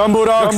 जंबूराक्ष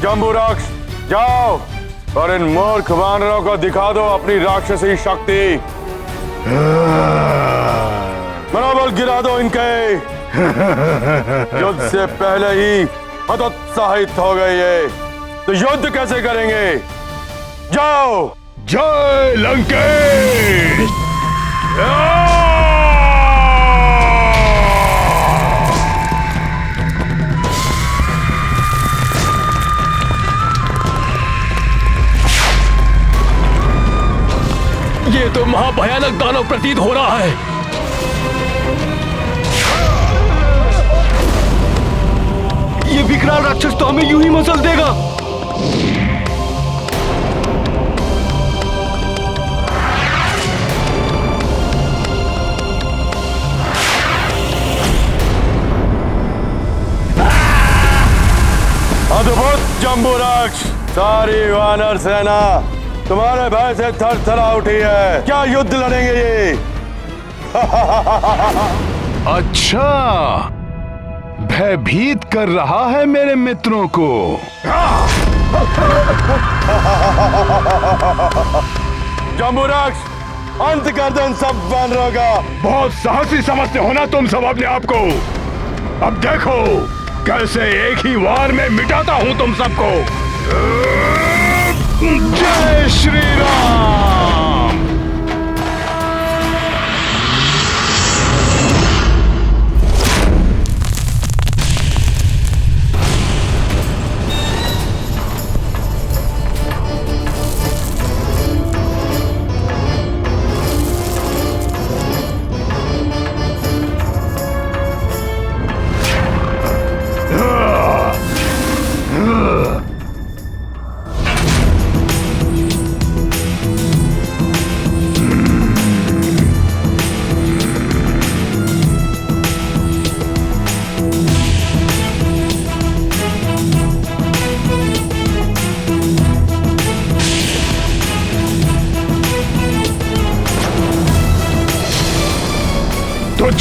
जंबूराक्ष जाओ और इन मूर्ख वानरों को दिखा दो अपनी राक्षसी शक्ति। मनोबल गिरा दो इनके। युद्ध से पहले ही हतोत्साहित हो गए ये, तो युद्ध कैसे करेंगे? जाओ। जय लंकेश। ये तो महाभयानक दानव प्रतीत हो रहा है। ये विकराल राक्षस तो हमें यूं ही मसल देगा। अद्भुत जंबूराक्ष, सारी वानर सेना तुम्हारे भय से थर थरा उठी है। क्या युद्ध लड़ेंगे ये? अच्छा, भयभीत कर रहा है मेरे मित्रों को। जंबूराक्ष, अंत कर दो इन सब वानरों का। बहुत साहसी समझते हो ना तुम सब अपने आप को। अब देखो कैसे एक ही वार में मिटाता हूं तुम सबको। जय श्री राम।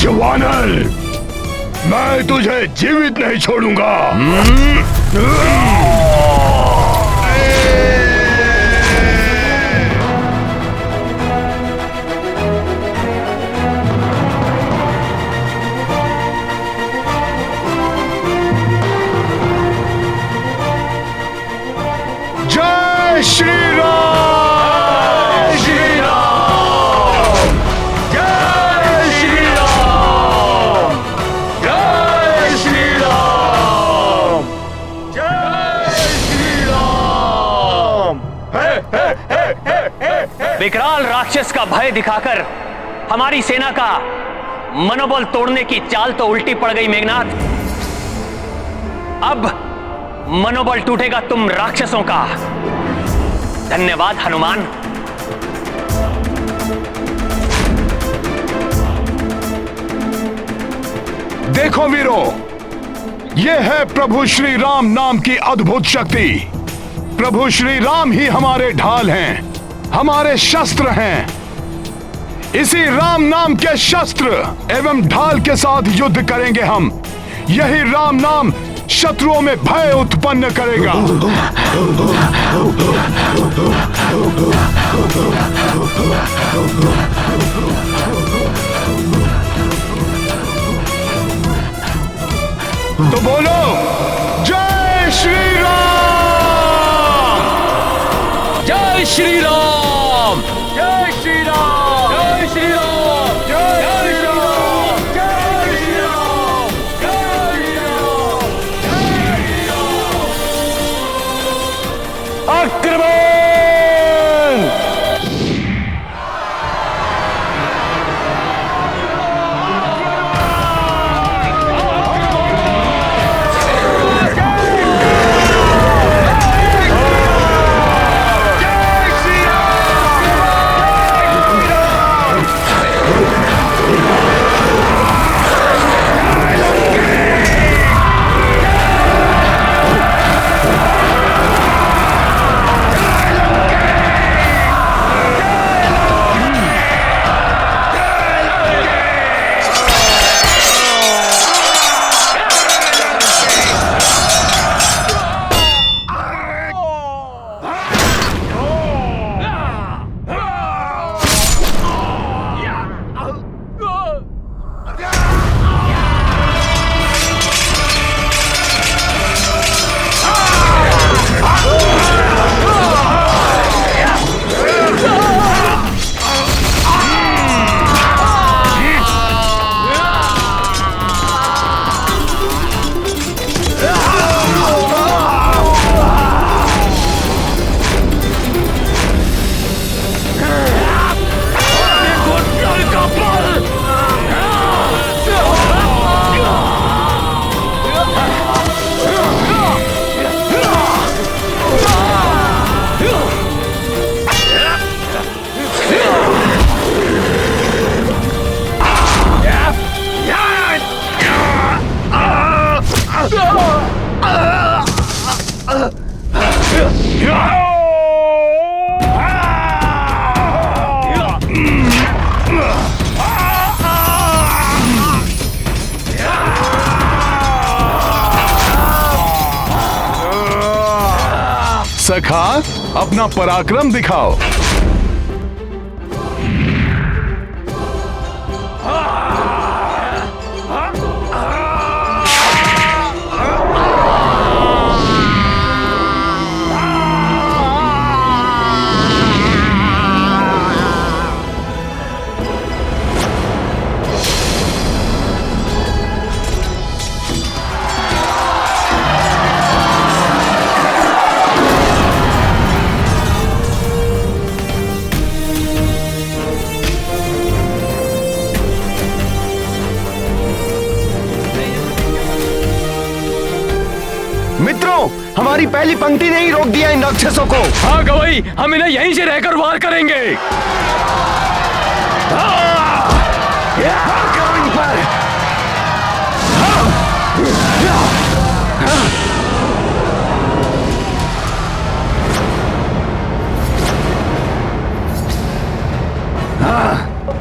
वानर, मैं तुझे जीवित नहीं छोड़ूंगा। जय श्री राम। विकराल राक्षस का भय दिखाकर हमारी सेना का मनोबल तोड़ने की चाल तो उल्टी पड़ गई मेघनाथ। अब मनोबल टूटेगा तुम राक्षसों का। धन्यवाद हनुमान। देखो वीरों, यह है प्रभु श्री राम नाम की अद्भुत शक्ति। प्रभु श्री राम ही हमारे ढाल हैं, हमारे शस्त्र हैं। इसी राम नाम के शस्त्र एवं ढाल के साथ युद्ध करेंगे हम। यही राम नाम शत्रुओं में भय उत्पन्न करेगा। तो बोलो जय श्री राम। जय श्री राम। जय श्री राम। जय श्री राम। जय श्री राम। जय श्री राम। जय श्री राम। देखा, अपना पराक्रम दिखाओ। मित्रों, हमारी पहली पंक्ति ने ही रोक दिया इन राक्षसों को। हाँ गवई, हम इन्हें यहीं से रहकर वार करेंगे। इन पर।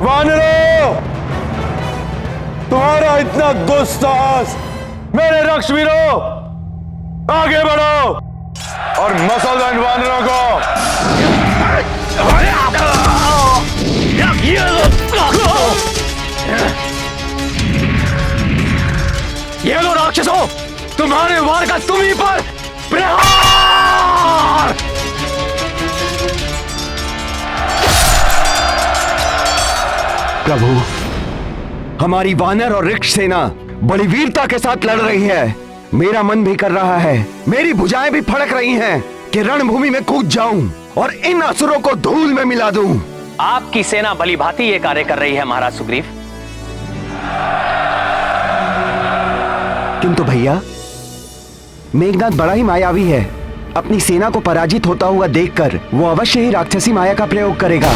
वानरों, तुम्हारा इतना दुस्साहस, मेरे रक्षवीरों, आगे बढ़ो और मसल दो इन वानरों को। ये लो राक्षसों, तुम्हारे वार का तुम ही पर प्रहार। प्रभु, हमारी वानर और रिक्ष सेना बड़ी वीरता के साथ लड़ रही है। मेरा मन भी कर रहा है, मेरी भुजाएं भी फड़क रही हैं कि रणभूमि में कूद जाऊं और इन असुरों को धूल में मिला दूं। आपकी सेना भली भांति ये कार्य कर रही है महाराज सुग्रीव। किंतु भैया, मेघनाद बड़ा ही मायावी है। अपनी सेना को पराजित होता हुआ देखकर वो अवश्य ही राक्षसी माया का प्रयोग करेगा।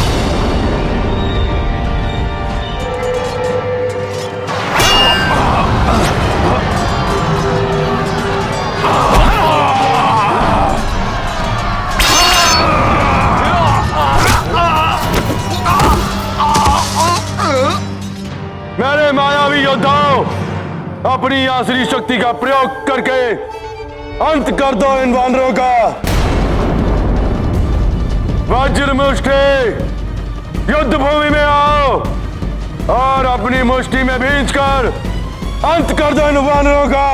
मेरे मायावी योद्धाओं, अपनी आसुरी शक्ति का प्रयोग करके अंत कर दो इन वानरों का। वज्र मुष्टि, युद्ध भूमि में आओ और अपनी मुष्टि में भींचकर अंत कर दो इन वानरों का।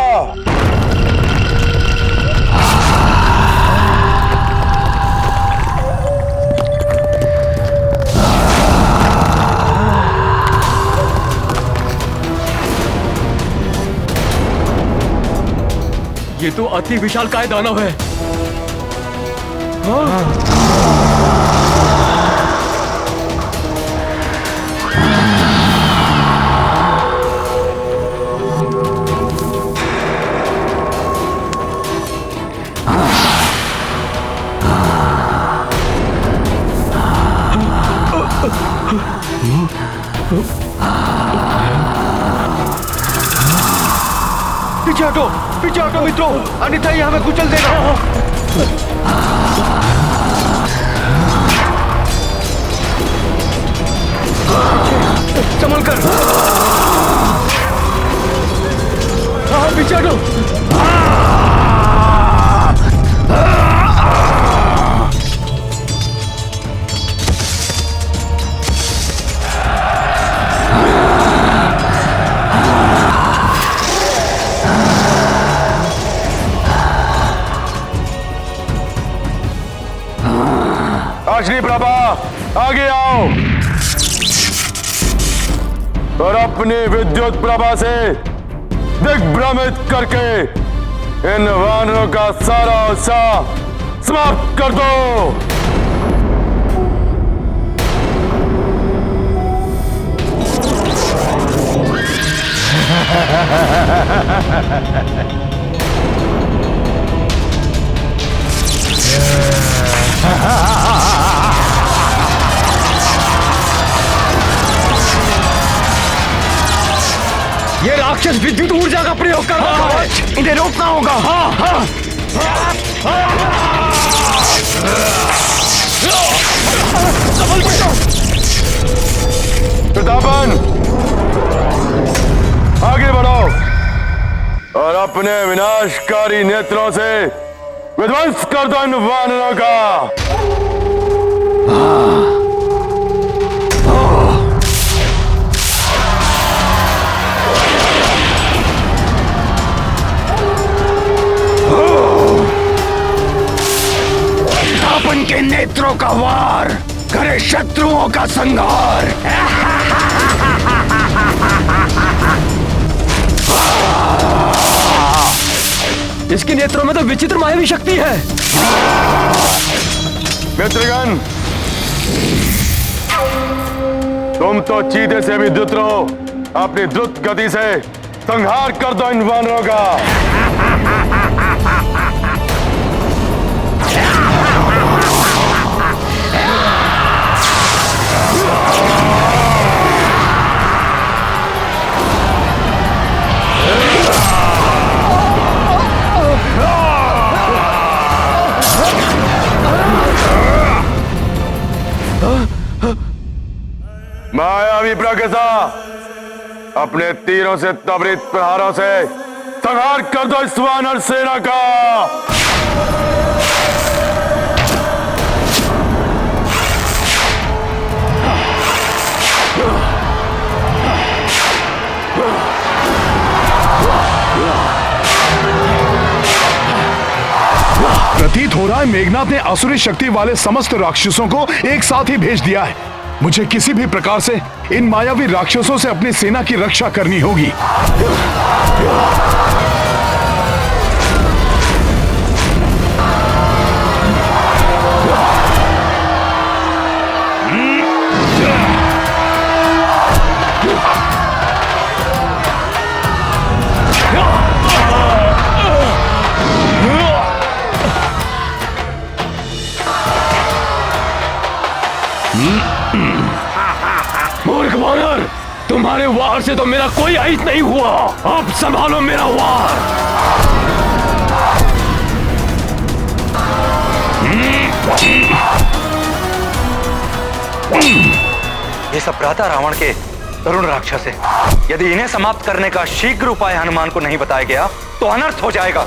ये तो अति विशालकाय दानव है। पीछे हटो मित्रों, अन्यथा ये हमें कुचल देगा। संभल कर। हाँ, पीछे हटो। अग्नि प्रभा, आगे आओ और अपनी विद्युत प्रभा से दिग्भ्रमित करके इन वानरों का सारा उत्साह समाप्त कर दो। ये राक्षस विद्युत ऊर्जा का प्रयोग कर रहा है, इन्हें रोकना होगा। हाँ, हाँ। प्रतापन, आगे बढ़ो और अपने विनाशकारी नेत्रों से विध्वंस कर दो इन वानरों का। अपन के नेत्रों का वार करे शत्रुओं का संहार। इसके नेत्रों में तो विचित्र मायावी शक्ति है। मित्रगण, तुम तो चीते से भी द्रुत रहो। अपनी द्रुत गति से संहार कर दो इन वानरों का। मायावी प्रकृसा, अपने तीरों से त्वरित प्रहारों से संहार कर दो इस वानर सेना का। प्रतीत हो रहा है मेघनाथ ने असुरी शक्ति वाले समस्त राक्षसों को एक साथ ही भेज दिया है। मुझे किसी भी प्रकार से इन मायावी राक्षसों से अपनी सेना की रक्षा करनी होगी। मूर्ख वानर, तुम्हारे वार से तो मेरा कोई अहित नहीं हुआ। अब संभालो मेरा वार। ये सब भ्राता रावण के तरुण राक्षस है। यदि इन्हें समाप्त करने का शीघ्र उपाय हनुमान को नहीं बताया गया तो अनर्थ हो जाएगा।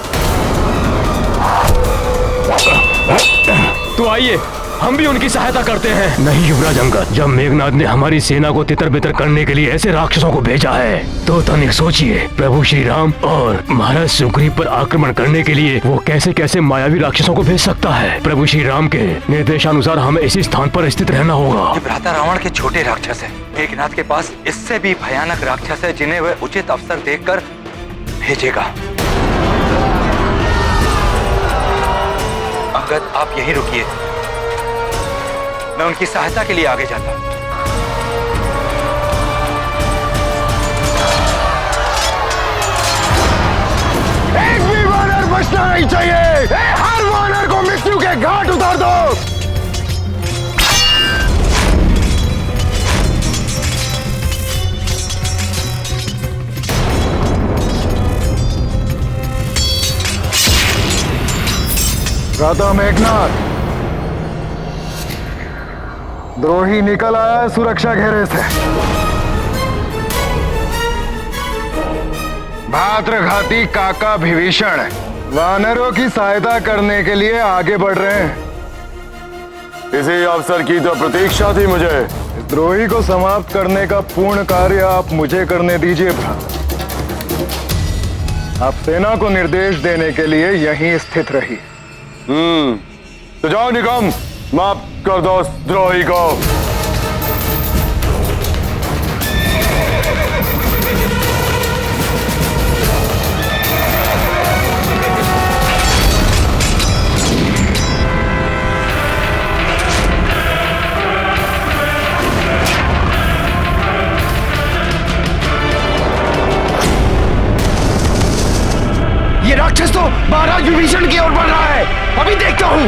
तो आइए, हम भी उनकी सहायता करते हैं। नहीं युवराज अंगद, जब मेघनाथ ने हमारी सेना को तितर बितर करने के लिए ऐसे राक्षसों को भेजा है तो तनिक सोचिए, प्रभु श्री राम और महाराज सुग्रीव पर आक्रमण करने के लिए वो कैसे कैसे मायावी राक्षसों को भेज सकता है। प्रभु श्री राम के निर्देशानुसार हमें इसी स्थान पर स्थित रहना होगा। ये भ्राता रावण के छोटे राक्षस है। मेघनाथ के पास इससे भी भयानक राक्षस है जिन्हें वह उचित अवसर देखकर भेजेगा। अंगद, आप यहीं रुकिए, मैं उनकी सहायता के लिए आगे जाता हूं। एक भी वानर बचना नहीं चाहिए। हर वानर को मृत्यु के घाट उतार दो। राधा मेघनाथ, द्रोही निकल आया है सुरक्षा घेरे से। भाद्रघाती काका विभीषण वानरों की सहायता करने के लिए आगे बढ़ रहे हैं। इसी अवसर की तो प्रतीक्षा थी मुझे। इस द्रोही को समाप्त करने का पूर्ण कार्य आप मुझे करने दीजिए भ्राता। आप सेना को निर्देश देने के लिए यहीं स्थित रहिए। तो जाओ निकम, माफ कर दो उस द्रोही को। ये राक्षस तो महाराज विभीषण की ओर बढ़ रहा है। अभी देखता हूं।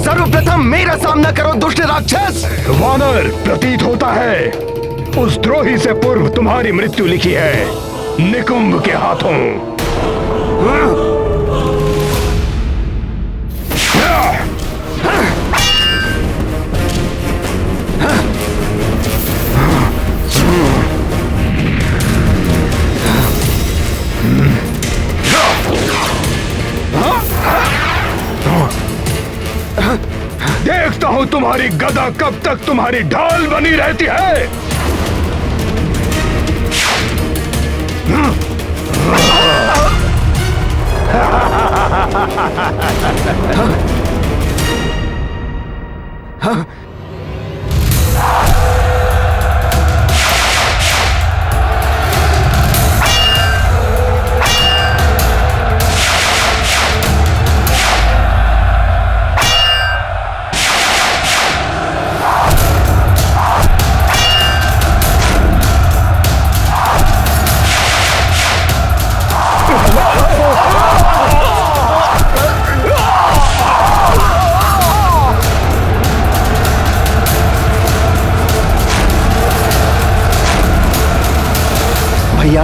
सर्वप्रथम मेरा सामना करो दुष्ट राक्षस। वानर, प्रतीत होता है उस द्रोही से पूर्व तुम्हारी मृत्यु लिखी है निकुंभ के हाथों। देखता हूं तुम्हारी गदा कब तक तुम्हारी ढाल बनी रहती है। भैया,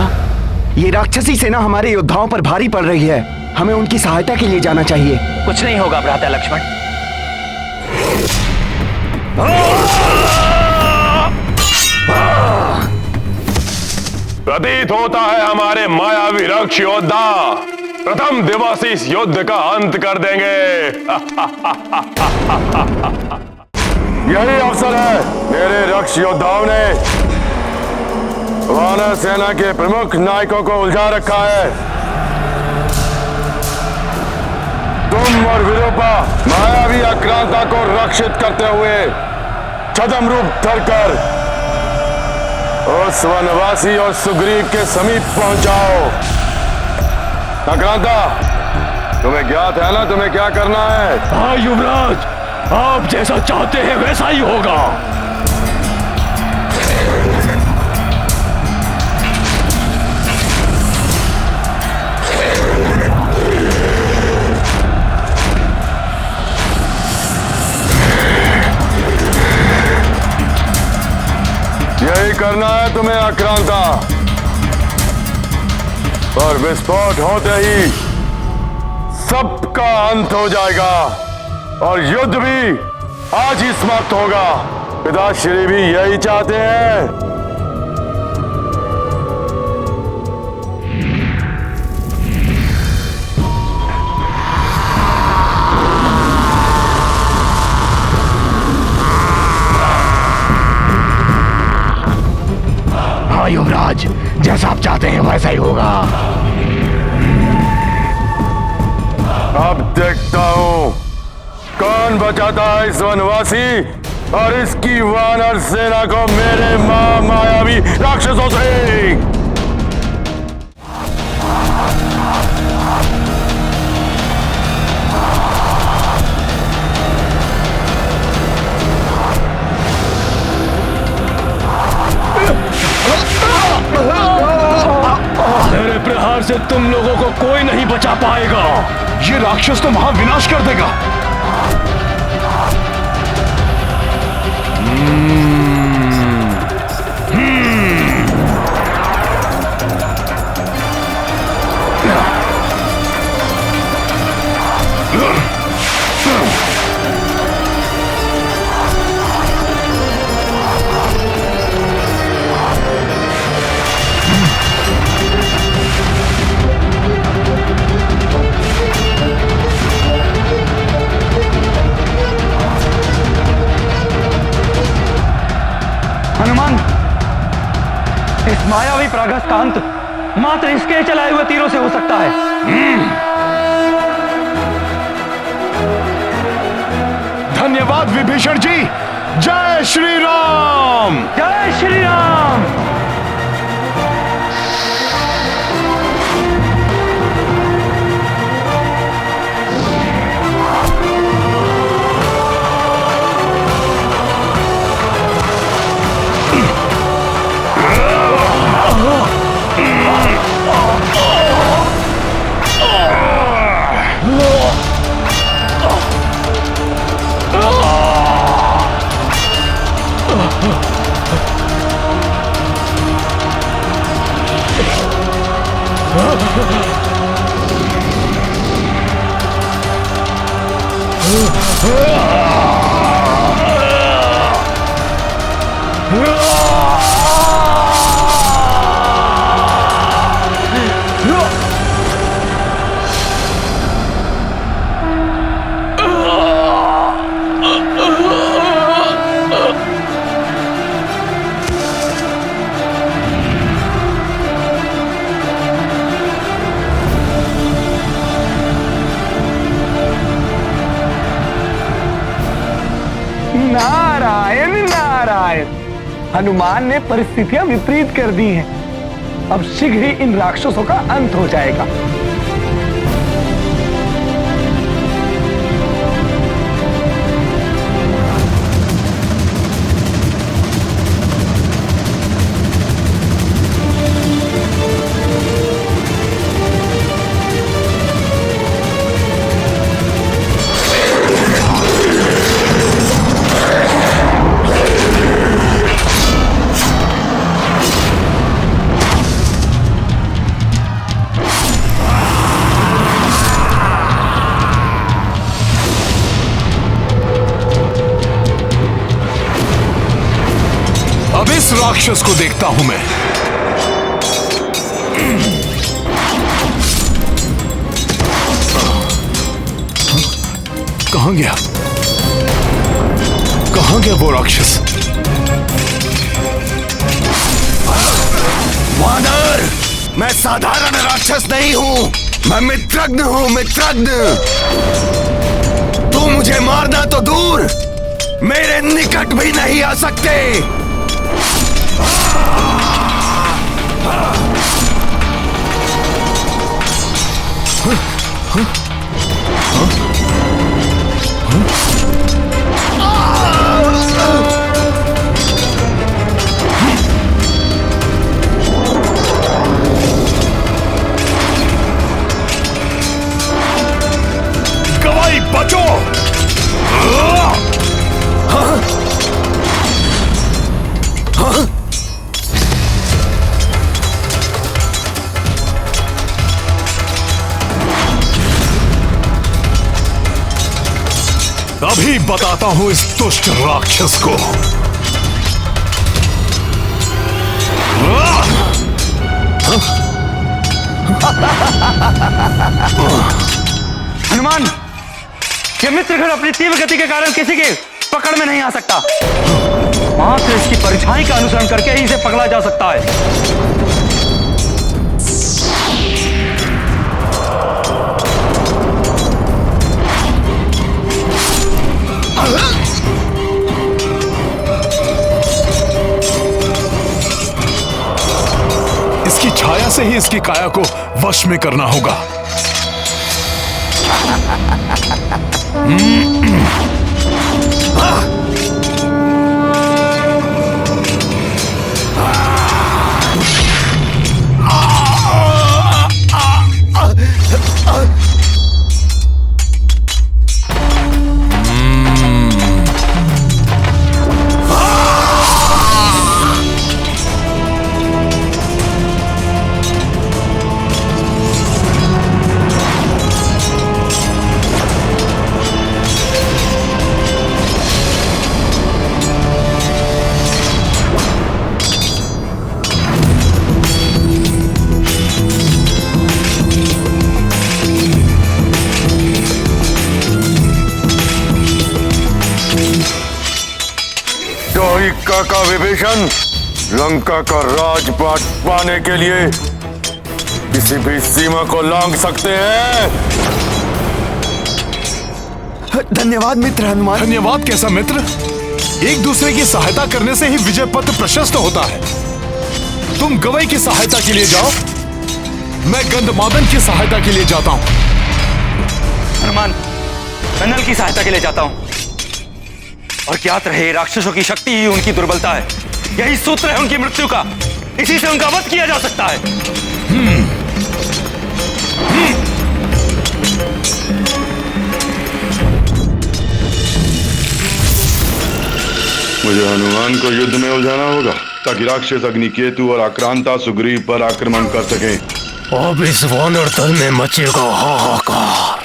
ये राक्षसी सेना हमारे योद्धाओं पर भारी पड़ रही है। हमें उनकी सहायता के लिए जाना चाहिए। कुछ नहीं होगा भ्राता लक्ष्मण। प्रतीत होता है हमारे मायावी रक्ष योद्धा प्रथम दिवस इस युद्ध का अंत कर देंगे। यही अवसर है। मेरे रक्ष योद्धाओं ने वानर सेना के प्रमुख नायकों को उलझा रखा है। तुम और विरूपा मायावी आक्रांता को रक्षित करते हुए छद्म रूप धरकर उस वनवासी और सुग्रीव के समीप पहुंचाओ। आक्रांता, तुम्हें ज्ञात है ना तुम्हें क्या करना है? हाँ युवराज, आप जैसा चाहते हैं वैसा ही होगा। यही करना है तुम्हें आक्रांता। और विस्फोट होते ही सबका अंत हो जाएगा और युद्ध भी आज ही समाप्त होगा। पिताश्री भी यही चाहते हैं। हाँ युवराज, जैसा आप चाहते हैं वैसा ही होगा। अब देखता हूं कौन बचाता है इस वनवासी और इसकी वानर सेना को मेरे मायावी राक्षसों से। मेरे प्रहार से तुम लोगों को कोई नहीं बचा पाएगा। ये राक्षस तो महाविनाश कर देगा। हनुमान, इस मायावी प्रागस का अंत मात्र इसके चलाए हुए तीरों से हो सकता है। धन्यवाद विभीषण जी। जय श्री राम। जय श्री राम। नारायण नारायण। हनुमान ने परिस्थितियां विपरीत कर दी हैं। अब शीघ्र ही इन राक्षसों का अंत हो जाएगा। अब इस राक्षस को देखता हूं मैं। कहां गया? कहां गया वो राक्षस? वानर, मैं साधारण राक्षस नहीं हूं, मैं मित्रज्ञ हूं, मित्रज्ञ। तू मुझे मारना तो दूर, मेरे निकट भी नहीं आ सकते। गवाई बचो! अभी बताता हूं इस दुष्ट राक्षस को। हनुमान, ये मित्रगण अपनी तीव्र गति के कारण किसी के पकड़ में नहीं आ सकता। मात्र इसकी परछाई का अनुसरण करके ही इसे पकड़ा जा सकता है। इसकी छाया से ही इसकी काया को वश में करना होगा। काका विभीषण लंका का राजपाट पाने के लिए किसी भी सीमा को लांघ सकते हैं। धन्यवाद मित्र हनुमान। धन्यवाद कैसा मित्र? एक दूसरे की सहायता करने से ही विजय पथ प्रशस्त होता है। तुम गवई की सहायता के लिए जाओ, मैं गंधमादन की सहायता के लिए जाता हूं। हनुमान, मैं नल की सहायता के लिए जाता हूं। और ज्ञात रहे, राक्षसों की शक्ति ही उनकी दुर्बलता है। यही सूत्र है उनकी मृत्यु का। इसी से उनका वध किया जा सकता है। मुझे हनुमान को युद्ध में उलझाना होगा ताकि राक्षस अग्निकेतु और आक्रांता सुग्रीव पर आक्रमण कर सके। अब इस वानर दल में मचेगा हाहाकार।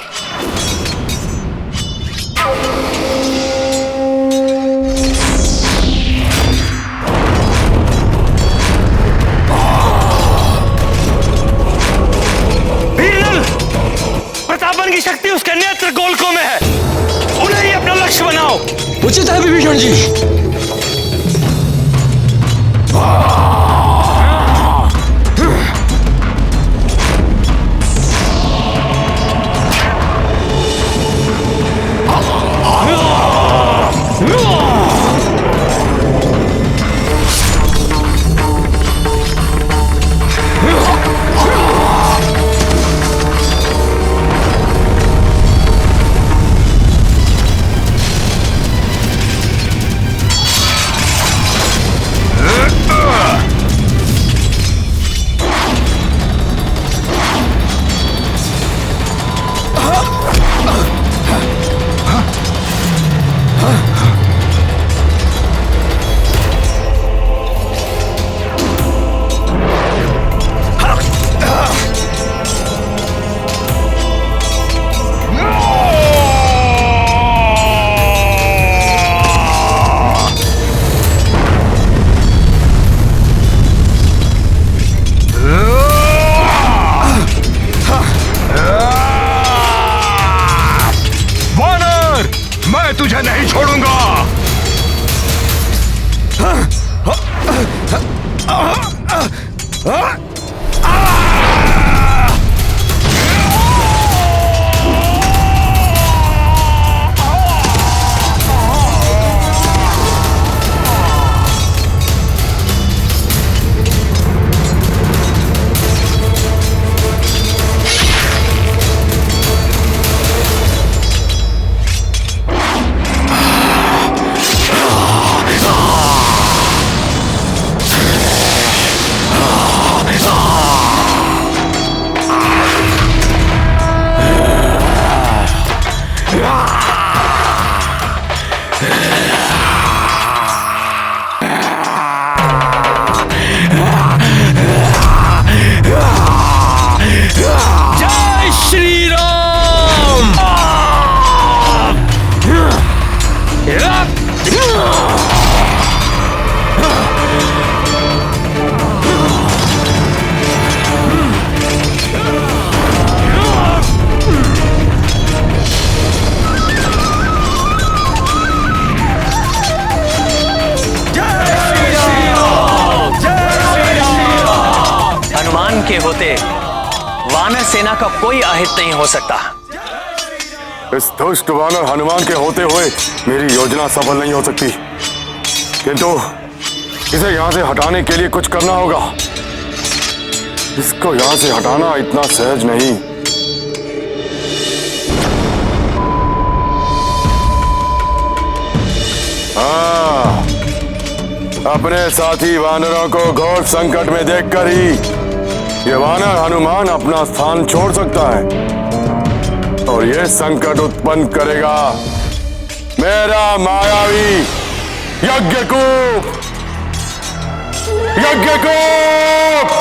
प्रतापन की शक्ति उसके नेत्र गोलकों में है। उन्हें ही अपना लक्ष्य बनाओ। उचित है विभीषण जी। तुझे नहीं छोड़ूंगा। जय श्री राम। हनुमान के होते वानर सेना का कोई अहित नहीं हो सकता। इस दुष्ट वानर हनुमान के होते हुए मेरी योजना सफल नहीं हो सकती, किंतु इसे यहाँ से हटाने के लिए कुछ करना होगा। इसको यहाँ से हटाना इतना सहज नहीं। हाँ, अपने साथी वानरों को घोर संकट में देखकर ही ये वानर हनुमान अपना स्थान छोड़ सकता है और ये संकट उत्पन्न करेगा मेरा मायावी यज्ञकूप। यज्ञकूप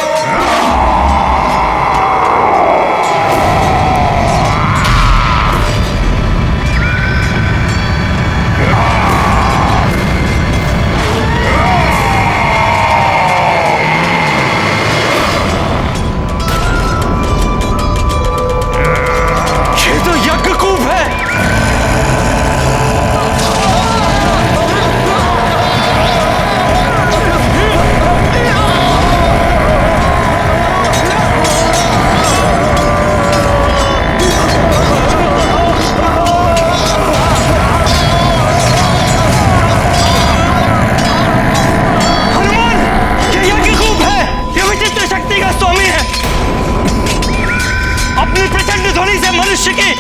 मनुष्य की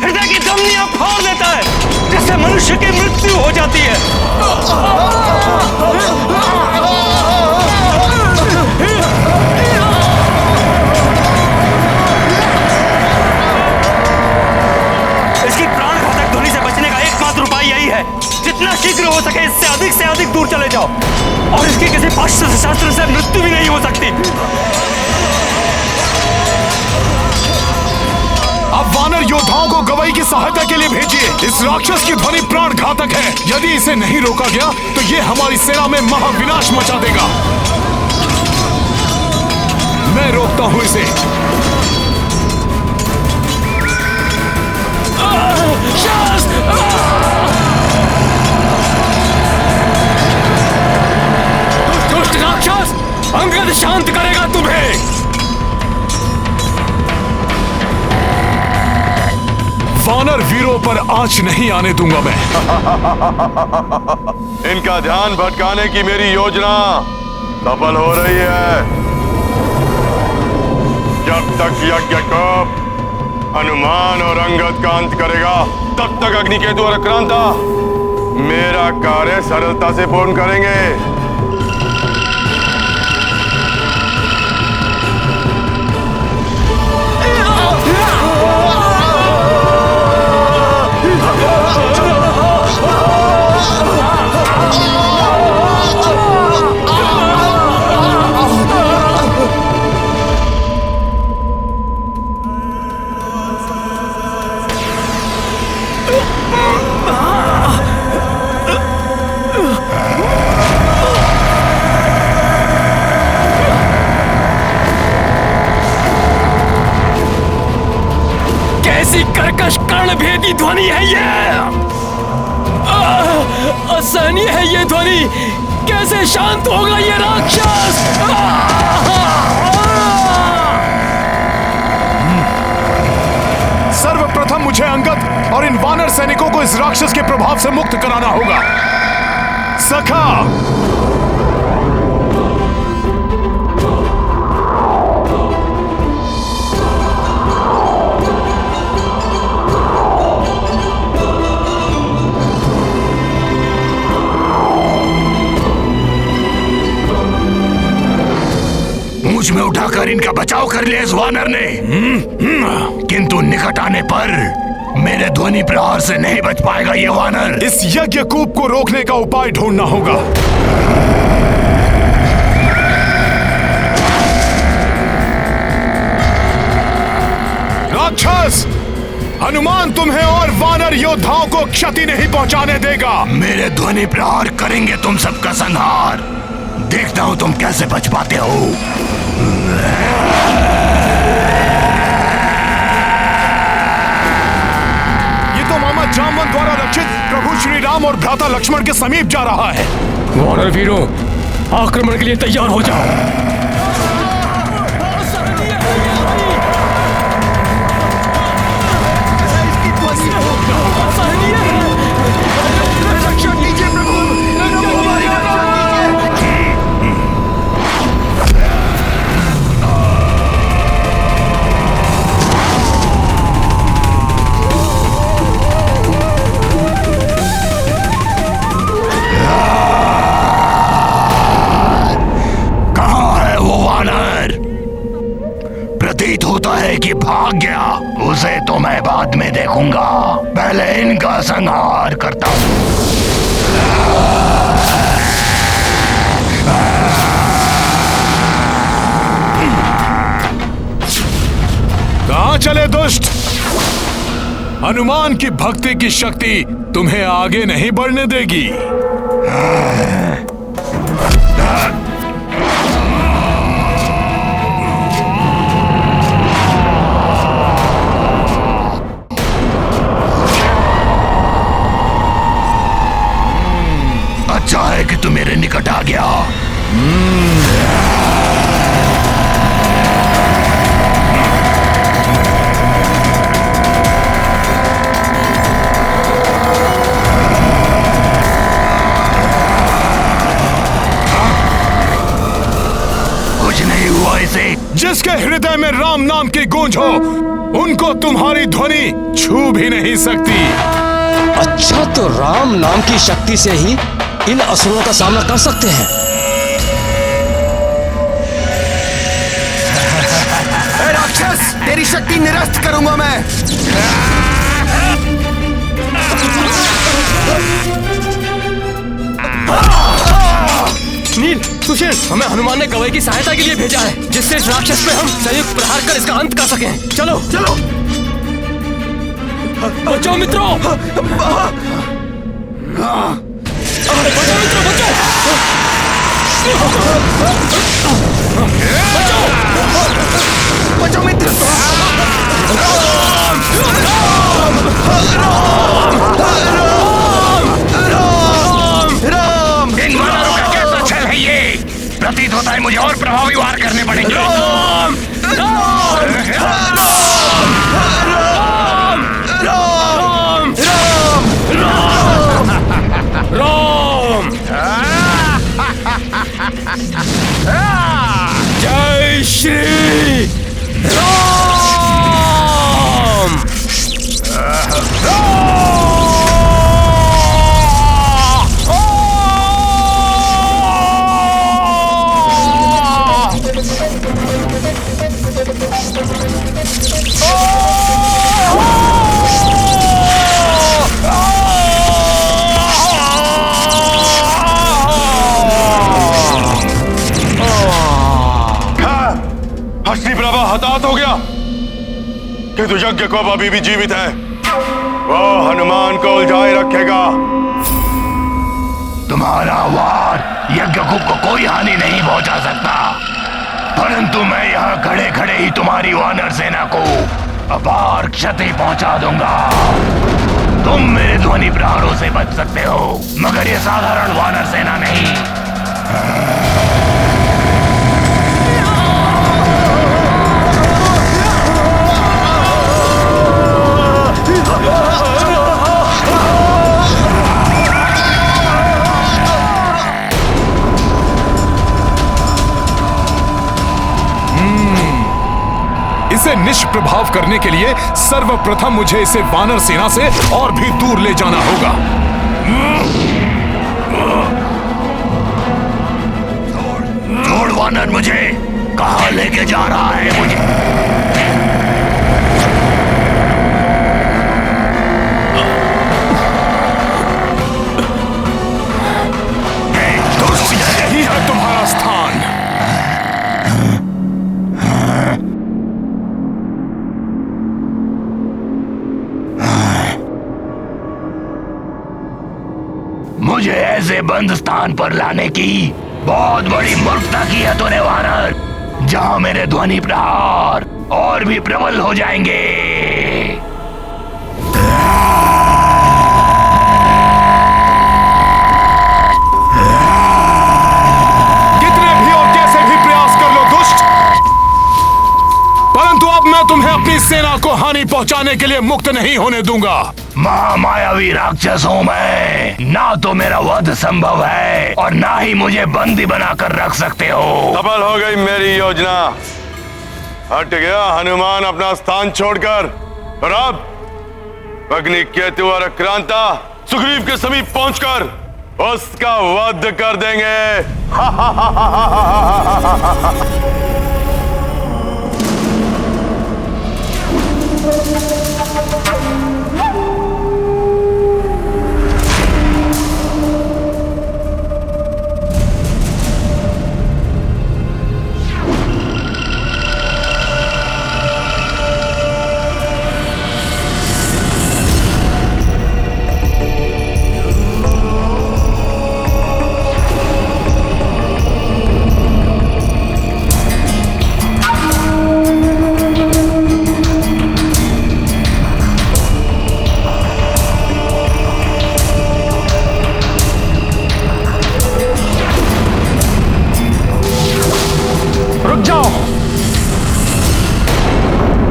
हृदय की धमनियां फाड़ देता है, जिससे मनुष्य की मृत्यु हो जाती है। इसकी प्राणघातक ध्वनि से बचने का एकमात्र उपाय यही है, जितना शीघ्र हो सके इससे अधिक दूर चले जाओ, और इसकी किसी पाश्चात्य शास्त्र से मृत्यु भी नहीं हो सकती। अब वानर योद्धाओं को गवई की सहायता के लिए भेजिए। इस राक्षस की ध्वनि प्राण घातक है। यदि इसे नहीं रोका गया तो ये हमारी सेना में महाविनाश मचा देगा। मैं रोकता हूं इसे। दुष्ट राक्षस, अंगद शांत करेगा तुम्हें। वानर वीरों पर आंच नहीं आने दूंगा मैं। इनका ध्यान भटकाने की मेरी योजना सफल हो रही है। जब तक यज्ञकूप हनुमान और अंगद का अंत करेगा, तब तक अग्निकेतु और आक्रांता मेरा कार्य सरलता से पूर्ण करेंगे। कर्कश कर्णभेदी ध्वनि है ये। असहनीय है ये ध्वनि। कैसे शांत होगा ये राक्षस? सर्वप्रथम मुझे अंगद और इन वानर सैनिकों को इस राक्षस के प्रभाव से मुक्त कराना होगा। सखा, मुझ में उठाकर इनका बचाव कर लिया इस वानर ने, किंतु निकट आने पर मेरे ध्वनि प्रहार से नहीं बच पाएगा ये वानर। इस यज्ञकूप को रोकने का उपाय ढूंढना होगा। राक्षस, हनुमान तुम्हें और वानर योद्धाओं को क्षति नहीं पहुंचाने देगा। मेरे ध्वनि प्रहार करेंगे तुम सबका संहार। देखता हूं तुम कैसे बच पाते हो। ये तो मामा जामवंत द्वारा रक्षित प्रभु श्री राम और भ्राता लक्ष्मण के समीप जा रहा है। वानर वीरों, आक्रमण के लिए तैयार हो जाओ। कि भाग गया, उसे तो मैं बाद में देखूंगा। पहले इनका संहार करता हूं। कहां चले दुष्ट? हनुमान की भक्ति की शक्ति तुम्हें आगे नहीं बढ़ने देगी। अच्छा है कि तू मेरे निकट आ गया। कुछ नहीं हुआ इसे। जिसके हृदय में राम नाम की गूंज हो, उनको तुम्हारी ध्वनि छू भी नहीं सकती। अच्छा, तो राम नाम की शक्ति से ही इन असुरों का सामना कर सकते हैं। राक्षस, तेरी शक्ति निरस्त करूंगा मैं। नील, सुशील, हमें हनुमान ने कवई की सहायता के लिए भेजा है, जिससे इस राक्षस पे हम संयुक्त प्रहार कर इसका अंत कर सकें। चलो चलो, बचाओ मित्रों, बचाओ मित्रों, बचाओ मित्र। इन वानरों का कैसा छल है ये? प्रतीत होता है मुझे और प्रभावी वार करने पड़ेंगे। राम राम राम राम राम राम। जय श्री राम। हस्तिप्रभा हताहत हो गया, किंतु यज्ञ को अभी भी जीवित है। वो हनुमान को उलझाए रखेगा। तुम्हारा वार यज्ञकूप को कोई हानि नहीं पहुंचा सकता, परंतु मैं यहाँ खड़े खड़े ही तुम्हारी वानर सेना को अपार क्षति पहुंचा दूंगा। तुम मेरे ध्वनि प्रहारों से बच सकते हो, मगर ये साधारण वानर सेना नहीं। इसे निष्प्रभाव करने के लिए सर्वप्रथम मुझे इसे वानर सेना से और भी दूर ले जाना होगा। छोड़ वानर, मुझे कहां लेके जा रहा है मुझे? यही है तुम्हारा स्थान। मुझे ऐसे बंद स्थान पर लाने की बहुत बड़ी मूर्खता की है तूने वानर, जहां मेरे ध्वनि प्रहार और भी प्रबल हो जाएंगे। कितने भी और कैसे भी प्रयास कर लो दुष्ट, परंतु अब मैं तुम्हें अपनी सेना को हानि पहुंचाने के लिए मुक्त नहीं होने दूंगा। महामायावी राक्षस हूं मैं, ना तो मेरा वध संभव है और ना ही मुझे बंदी बनाकर रख सकते हो। सफल हो गई मेरी योजना। हट गया हनुमान अपना स्थान छोड़कर, और अब अग्नि केतु और आक्रांता सुग्रीव के समीप पहुंचकर उसका वध कर देंगे।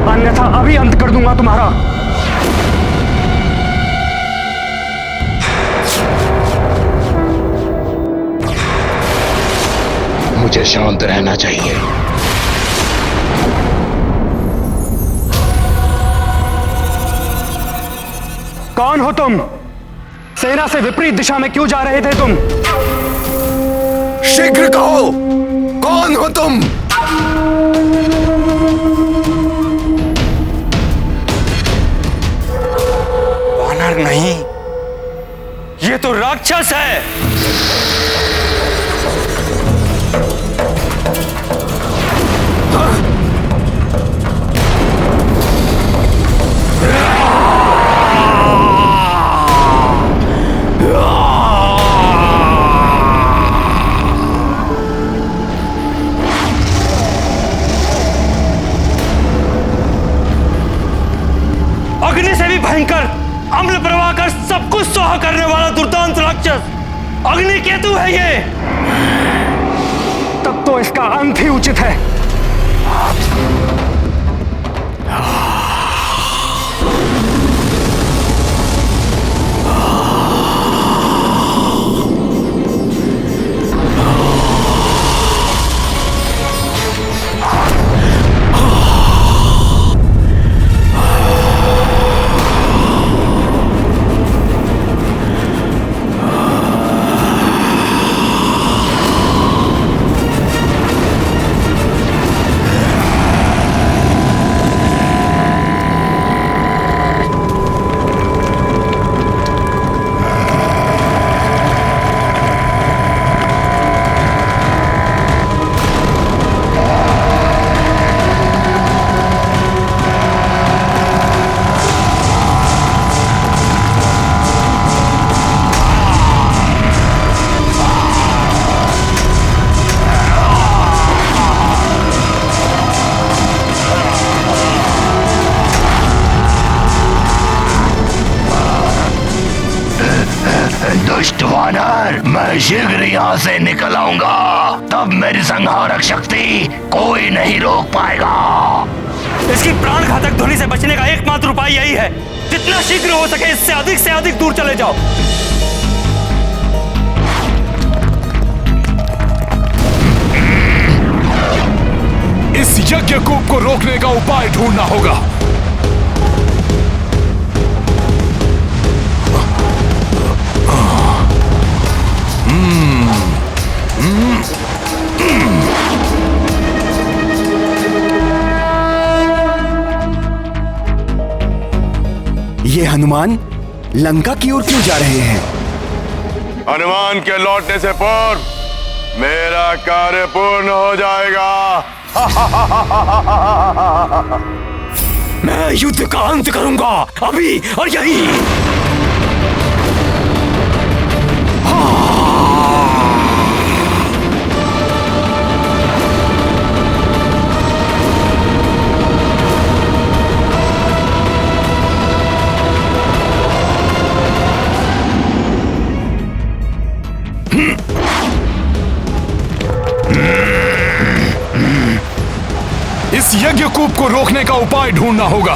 अन्यथा अभी अंत कर दूंगा तुम्हारा। मुझे शांत रहना चाहिए। कौन हो तुम? सेना से विपरीत दिशा में क्यों जा रहे थे तुम? शीघ्र कहो, कौन हो तुम? वानर नहीं, ये तो राक्षस है। अग्नि से भी भयंकर, अम्ल प्रवाह कर सब कुछ सोहा करने वाला दुर्दांत राक्षस अग्नि केतु है ये। तब तो इसका अंत ही उचित है। दुष्ट वानर, मैं शीघ्र यहाँ से निकल आऊंगा, तब मेरी संहारक शक्ति कोई नहीं रोक पाएगा। इसकी प्राण घातक ध्वनि से बचने का एकमात्र उपाय यही है, जितना शीघ्र हो सके इससे अधिक दूर चले जाओ। इस यज्ञकूप को रोकने का उपाय ढूंढना होगा। ये हनुमान लंका की ओर क्यों जा रहे हैं? हनुमान के लौटने से पूर्व मेरा कार्य पूर्ण हो जाएगा। मैं युद्ध का अंत करूंगा, अभी और यहीं। इस यज्ञकूप को रोकने का उपाय ढूंढना होगा।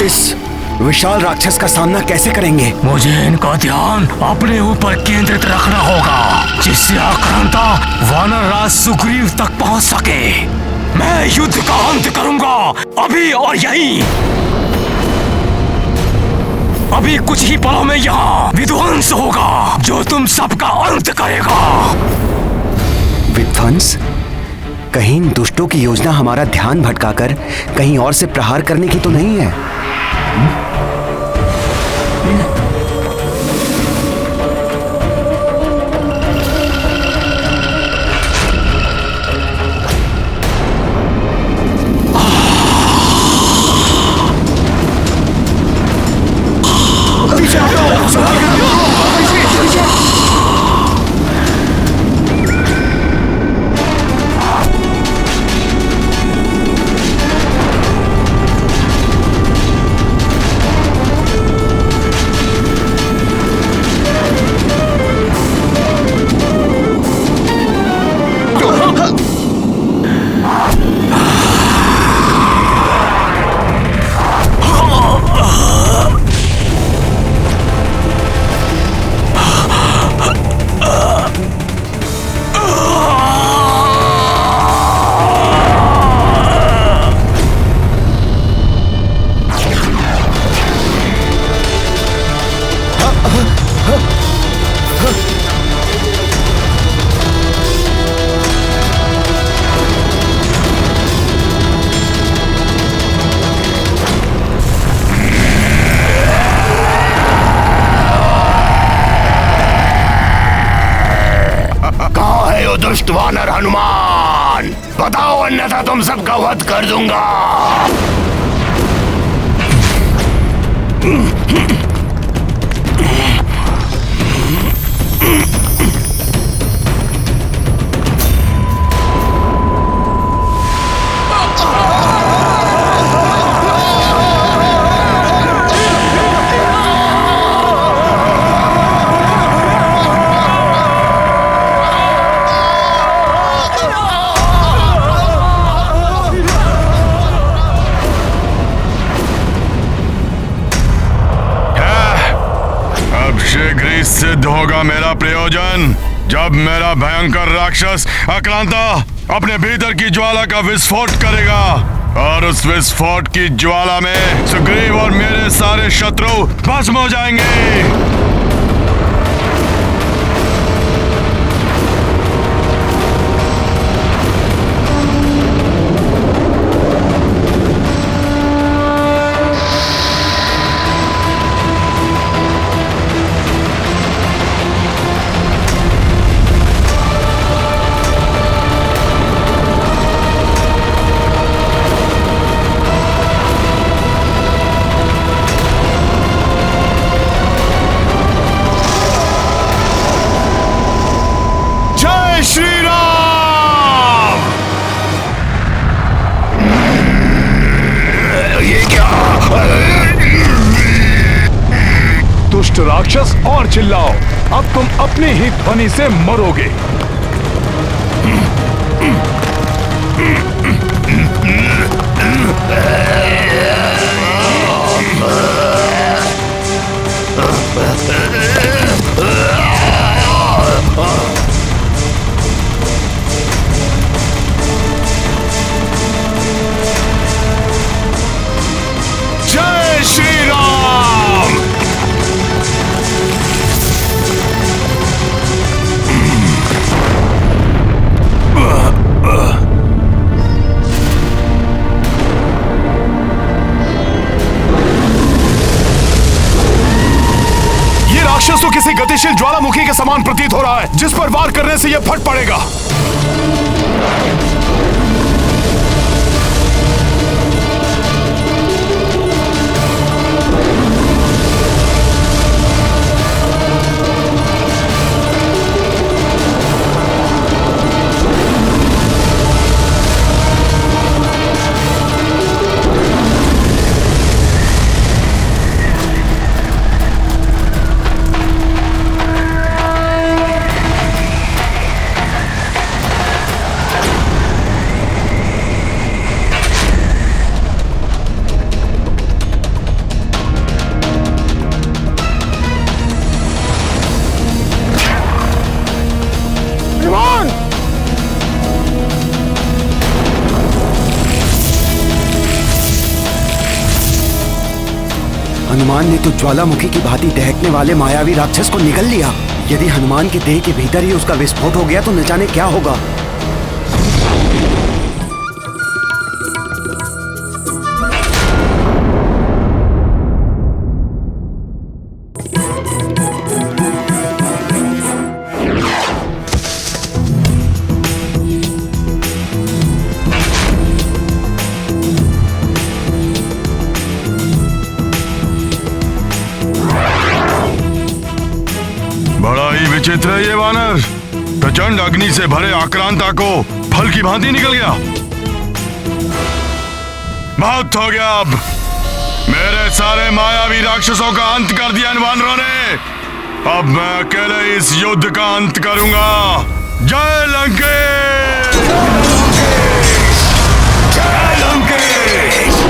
इस विशाल राक्षस का सामना कैसे करेंगे? मुझे इनका ध्यान अपने ऊपर केंद्रित रखना होगा, जिससे आक्रांता वानर राज सुग्रीव तक पहुंच सके। मैं युद्ध का अंत करूंगा, अभी और यहीं। अभी कुछ ही पलों में यहाँ विध्वंस होगा, जो तुम सबका अंत करेगा। विध्वंस? कहीं इन दुष्टों की योजना हमारा ध्यान भटकाकर कहीं और से प्रहार करने की तो नहीं है? दुष्ट वानर हनुमान, बताओ, अन्यथा तुम सबका वध कर दूंगा। सिद्ध होगा मेरा प्रयोजन, जब मेरा भयंकर राक्षस आक्रांता अपने भीतर की ज्वाला का विस्फोट करेगा, और उस विस्फोट की ज्वाला में सुग्रीव और मेरे सारे शत्रु भस्म हो जाएंगे। दुष्ट राक्षस, और चिल्लाओ, अब तुम अपनी ही ध्वनि से मरोगे। जय श्री राम। ये राक्षस तो किसी गतिशील ज्वालामुखी के समान प्रतीत हो रहा है, जिस पर वार करने से यह फट पड़ेगा। हनुमान ने तो ज्वालामुखी की भांति दहकने वाले मायावी राक्षस को निगल लिया। यदि हनुमान के देह के भीतर ही उसका विस्फोट हो गया तो न जाने क्या होगा। विचित्र है ये वानर, प्रचंड अग्नि से भरे आक्रांता को फल की भांति निकल गया। बहुत हो गया, अब मेरे सारे मायावी राक्षसों का अंत कर दिया इन वानरों ने। अब मैं अकेले इस युद्ध का अंत करूंगा। जय लंकेश! जय लंकेश!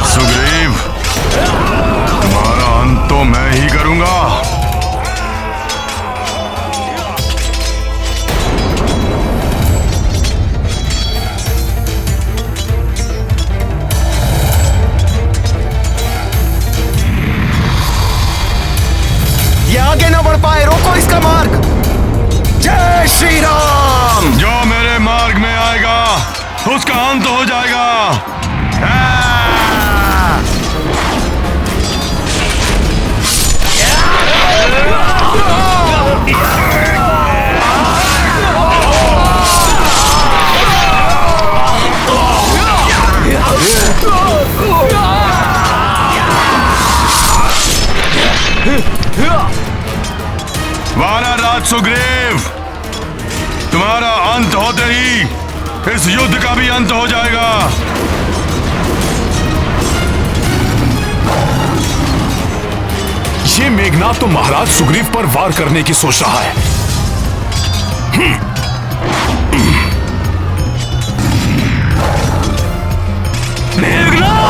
सुग्रीव, तुम्हारा अंत तो मैं ही करूंगा। ये आगे ना बढ़ पाए, रोको इसका मार्ग। जय श्री राम। जो मेरे मार्ग में आएगा उसका अंत हो जाएगा। वानरराज सुग्रीव, तुम्हारा अंत होते ही इस युद्ध का भी अंत हो जाएगा। ये मेघनाद तो महाराज सुग्रीव पर वार करने की सोच रहा है। मेघनाद!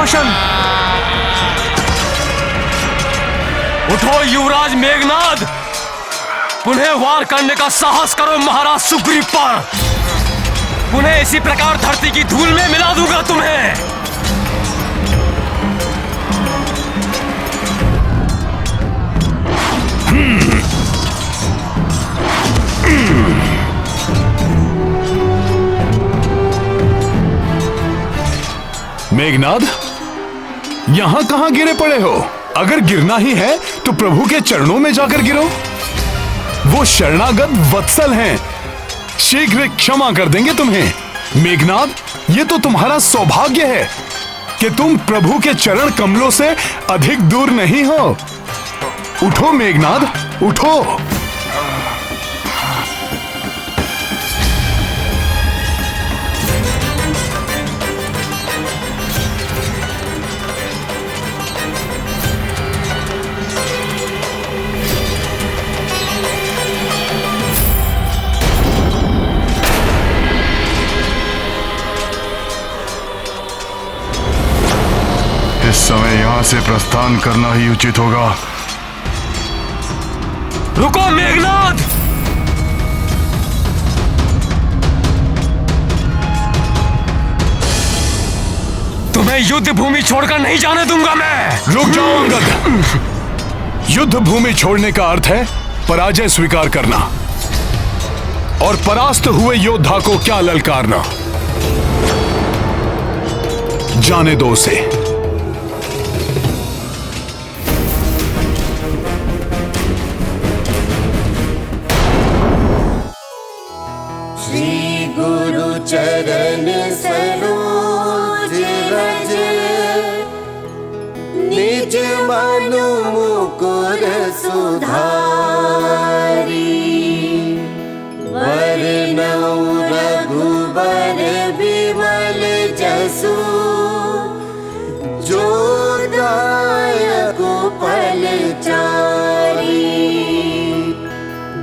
सुदर्शन। उठो युवराज मेघनाद, पुनः वार करने का साहस करो महाराज सुग्रीव पर। पुनः इसी प्रकार धरती की धूल में मिला दूंगा तुम्हें। मेघनाद, यहां कहां गिरे पड़े हो? अगर गिरना ही है तो प्रभु के चरणों में जाकर गिरो। वो शरणागत वत्सल हैं, शीघ्र क्षमा कर देंगे तुम्हें। मेघनाद, ये तो तुम्हारा सौभाग्य है कि तुम प्रभु के चरण कमलों से अधिक दूर नहीं हो। उठो मेघनाद, उठो। इस समय यहां से प्रस्थान करना ही उचित होगा। रुको मेघनाद, तुम्हें युद्ध भूमि छोड़कर नहीं जाने दूंगा मैं। रुक जाओ अंगद। युद्ध भूमि छोड़ने का अर्थ है पराजय स्वीकार करना और परास्त हुए योद्धा को क्या ललकारना। जाने दो उसे। चरण सरोज रज, निज मनु मुकुर सुधारी। वरनौ रघुबर बिमल जसु, जो दायक फलचारी।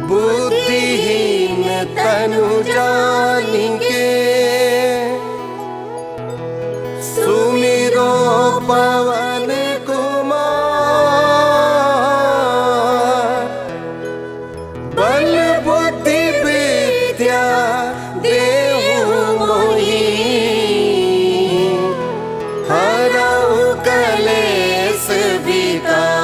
बुद्धिहीन तनु जानिके, सुमिरो पवन कुमार। बल बुद्धि विद्या देहु मोहि, हरहु कलेश विकार।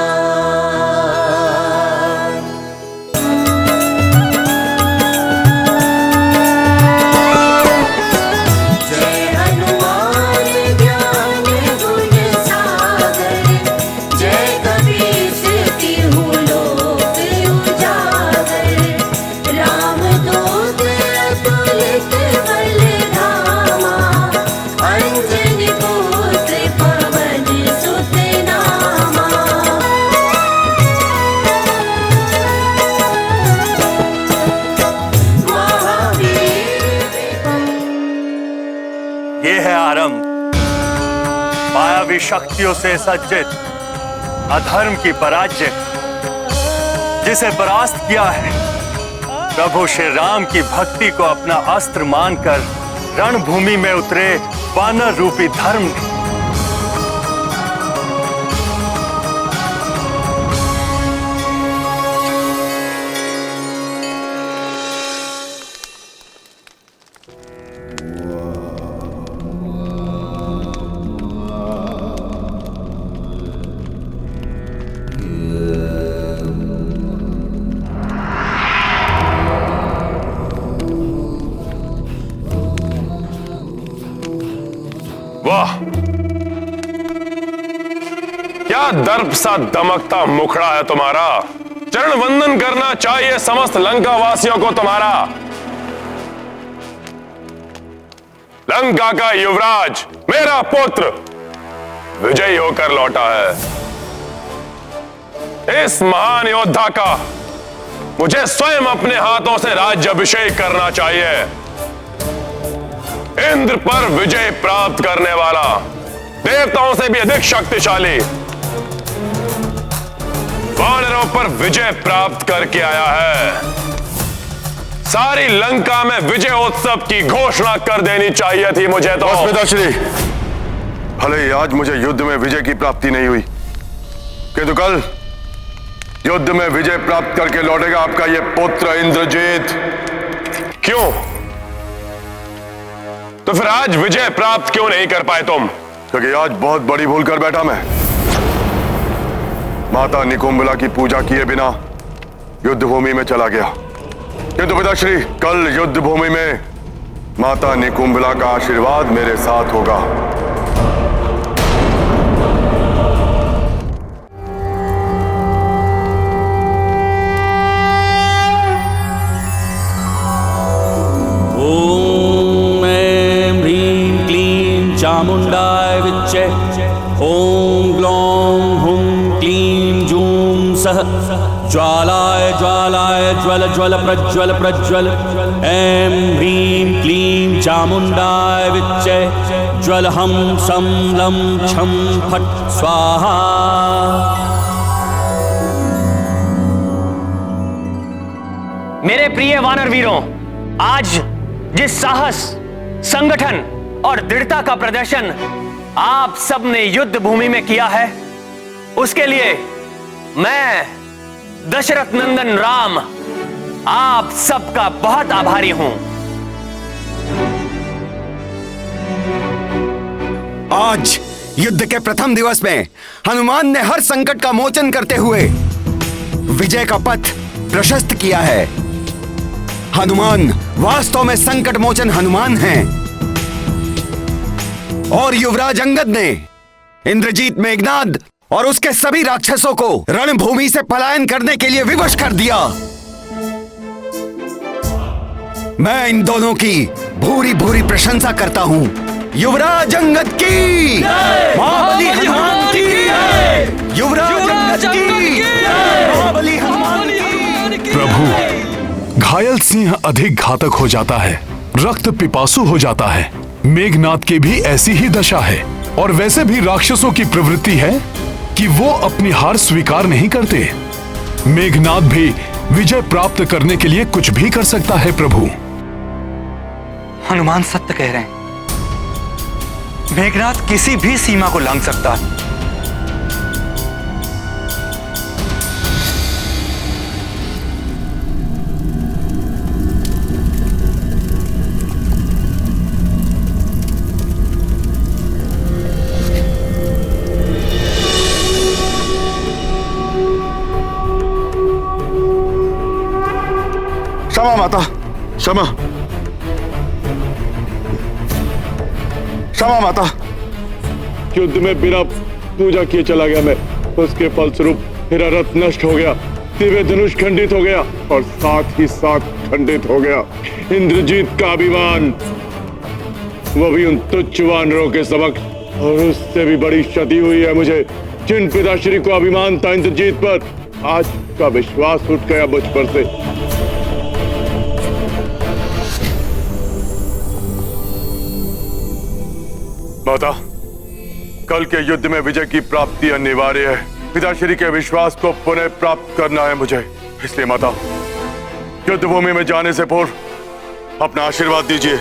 मायावी शक्तियों से सज्जित अधर्म की पराजय जिसे परास्त किया है, प्रभु श्री राम की भक्ति को अपना अस्त्र मानकर रणभूमि में उतरे वानर रूपी धर्म ने। वाह, क्या दर्प सा दमकता मुखड़ा है तुम्हारा। चरण वंदन करना चाहिए समस्त लंका वासियों को तुम्हारा। लंका का युवराज मेरा पुत्र विजयी होकर लौटा है। इस महान योद्धा का मुझे स्वयं अपने हाथों से राज्याभिषेक करना चाहिए। इंद्र पर विजय प्राप्त करने वाला, देवताओं से भी अधिक शक्तिशाली, वानरों पर विजय प्राप्त करके आया है। सारी लंका में विजय उत्सव की घोषणा कर देनी चाहिए थी मुझे तो। पिताश्री, भले ही आज मुझे युद्ध में विजय की प्राप्ति नहीं हुई, किंतु कल युद्ध में विजय प्राप्त करके लौटेगा आपका यह पुत्र इंद्रजीत। क्यों? तो फिर आज विजय प्राप्त क्यों नहीं कर पाए तुम? क्योंकि आज बहुत बड़ी भूल कर बैठा मैं। माता निकुंभला की पूजा किए बिना युद्ध भूमि में चला गया, किंतु पिताश्री कल युद्ध भूमि में माता निकुंभला का आशीर्वाद मेरे साथ होगा। ओम ऐं ह्रीं क्लीं चामुंडाय विच्चे। ओम ग्लौं हुं क्लीं जूं सः ज्वालाय ज्वालाय ज्वल ज्वल प्रज्वल प्रज्वल। ऐं ह्रीं क्लीं चामुंडाय विच्चे। ज्वल हम सं लं छं फट् स्वाहा। मेरे प्रिय वानर वीरों, आज जिस साहस, संगठन और दृढ़ता का प्रदर्शन आप सब ने युद्ध भूमि में किया है, उसके लिए मैं दशरथ नंदन राम आप सबका बहुत आभारी हूं। आज युद्ध के प्रथम दिवस में हनुमान ने हर संकट का मोचन करते हुए विजय का पथ प्रशस्त किया है। हनुमान वास्तव में संकट मोचन हनुमान हैं। और युवराज अंगद ने इंद्रजीत मेघनाद और उसके सभी राक्षसों को रणभूमि से पलायन करने के लिए विवश कर दिया। मैं इन दोनों की भूरी भूरी प्रशंसा करता हूं। युवराज अंगद की, महाबली हनुमान की, युवराज अंगद की, महाबली हनुमान की। प्रभु, घायल सिंह अधिक घातक हो जाता है, रक्त पिपासु हो जाता है। मेघनाद की भी ऐसी ही दशा है। और वैसे भी राक्षसों की प्रवृत्ति है कि वो अपनी हार स्वीकार नहीं करते। मेघनाद भी विजय प्राप्त करने के लिए कुछ भी कर सकता है। प्रभु, हनुमान सत्य कह रहे हैं। मेघनाद किसी भी सीमा को लांघ सकता है। क्षमा माता, क्षमा, क्षमा माता। युद्ध में बिना पूजा किए चला गया मैं। उसके फलस्वरूप मेरा रथ नष्ट हो गया, दिव्य धनुष खंडित हो गया और साथ ही साथ खंडित हो गया इंद्रजीत का अभिमान, वो भी उन तुच्छ वानरों के समक्ष। और उससे भी बड़ी क्षति हुई है मुझे। जिन पिताश्री को अभिमान था इंद्रजीत पर, आज का विश्वास उठ गया मुझ पर से। माता, कल के युद्ध में विजय की प्राप्ति अनिवार्य है। पिताश्री के विश्वास को पुनः प्राप्त करना है मुझे। इसलिए माता, युद्ध भूमि में जाने से पूर्व अपना आशीर्वाद दीजिए,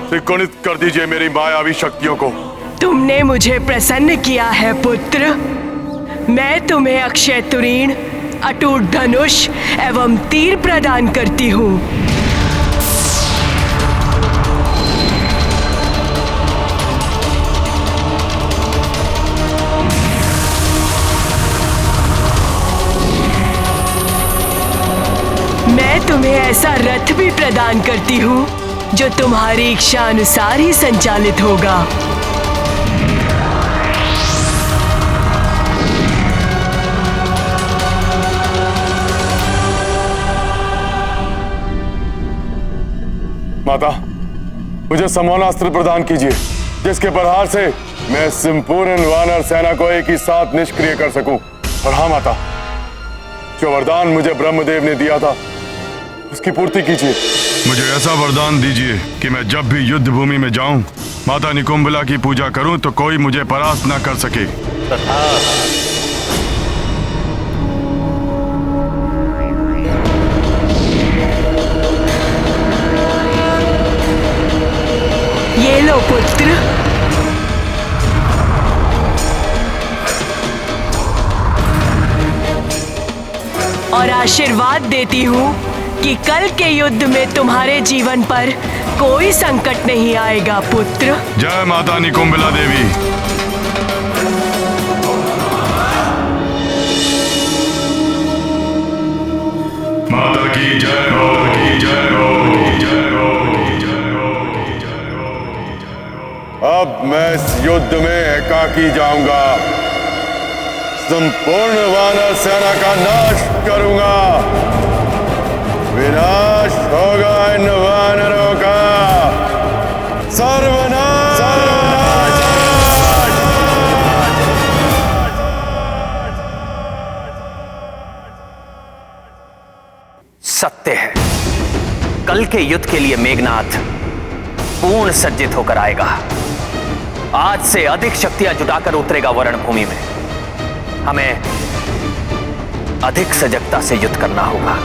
त्रिकोणित कर दीजिए मेरी मायावी शक्तियों को। तुमने मुझे प्रसन्न किया है पुत्र। मैं तुम्हें अक्षय तुरीण, अटूट धनुष एवं तीर प्रदान करती हूँ। मैं तुम्हें ऐसा रथ भी प्रदान करती हूँ जो तुम्हारी इच्छा अनुसार ही संचालित होगा। माता, मुझे समौनास्त्र प्रदान कीजिए, जिसके प्रहार से मैं संपूर्ण वानर सेना को एक ही साथ निष्क्रिय कर सकूं। और हाँ माता, जो वरदान मुझे ब्रह्मदेव ने दिया था, उसकी पूर्ति कीजिए। मुझे ऐसा वरदान दीजिए कि मैं जब भी युद्ध भूमि में जाऊं, माता निकुंभला की पूजा करूं तो कोई मुझे परास्त न कर सके। ये लो पुत्र, और आशीर्वाद देती हूँ कि कल के युद्ध में तुम्हारे जीवन पर कोई संकट नहीं आएगा पुत्र। जय माता निकुंभला देवी। माता की जय, माता की जय, माता की जय, माता की जय, माता की जय, माता की जय। अब मैं इस युद्ध में एकाकी जाऊंगा, संपूर्ण वानर सेना का नाश करूंगा। विनाश होगा इन वानरों का, सर्वनाश। सत्य है, कल के युद्ध के लिए मेघनाथ पूर्ण सज्जित होकर आएगा। आज से अधिक शक्तियां जुटाकर उतरेगा वरण भूमि में। हमें अधिक सजगता से युद्ध करना होगा।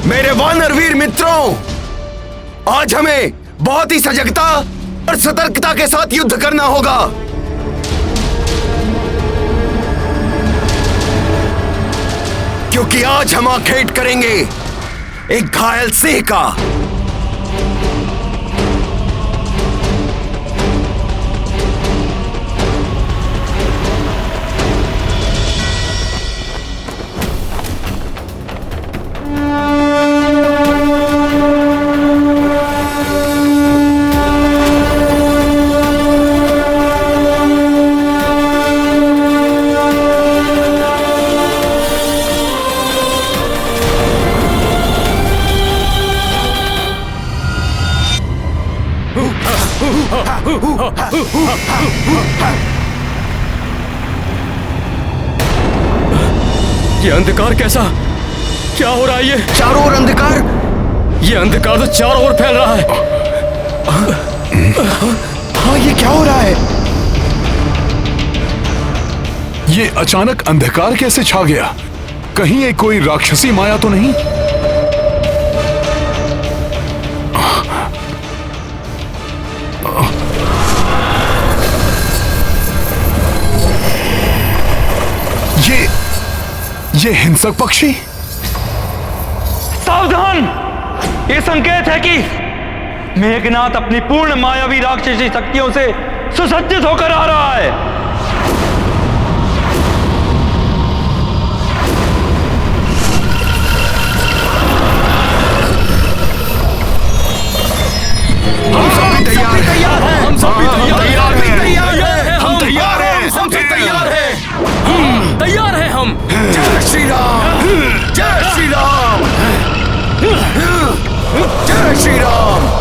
मेरे वानरवीर मित्रों, आज हमें बहुत ही सजगता और सतर्कता के साथ युद्ध करना होगा। क्योंकि आज हम आखेट करेंगे एक घायल सिंह का। ये अंधकार कैसा? क्या हो रहा है? ये चारों ओर अंधकार। ये अंधकार तो चारों ओर फैल रहा है। हाँ, ये क्या हो रहा है? ये अचानक अंधकार कैसे छा गया? कहीं ये कोई राक्षसी माया तो नहीं? ये हिंसक पक्षी। सावधान! ये संकेत है कि मेघनाथ अपनी पूर्ण मायावी राक्षसी शक्तियों से सुसज्जित होकर आ रहा है। हम सब भी तैयार हैं। हम सब भी तैयार हैं। हम तैयार हैं। हम सब तैयार हैं। तैयार हैं हम। जय श्री राम, जय श्री राम, जय श्री राम।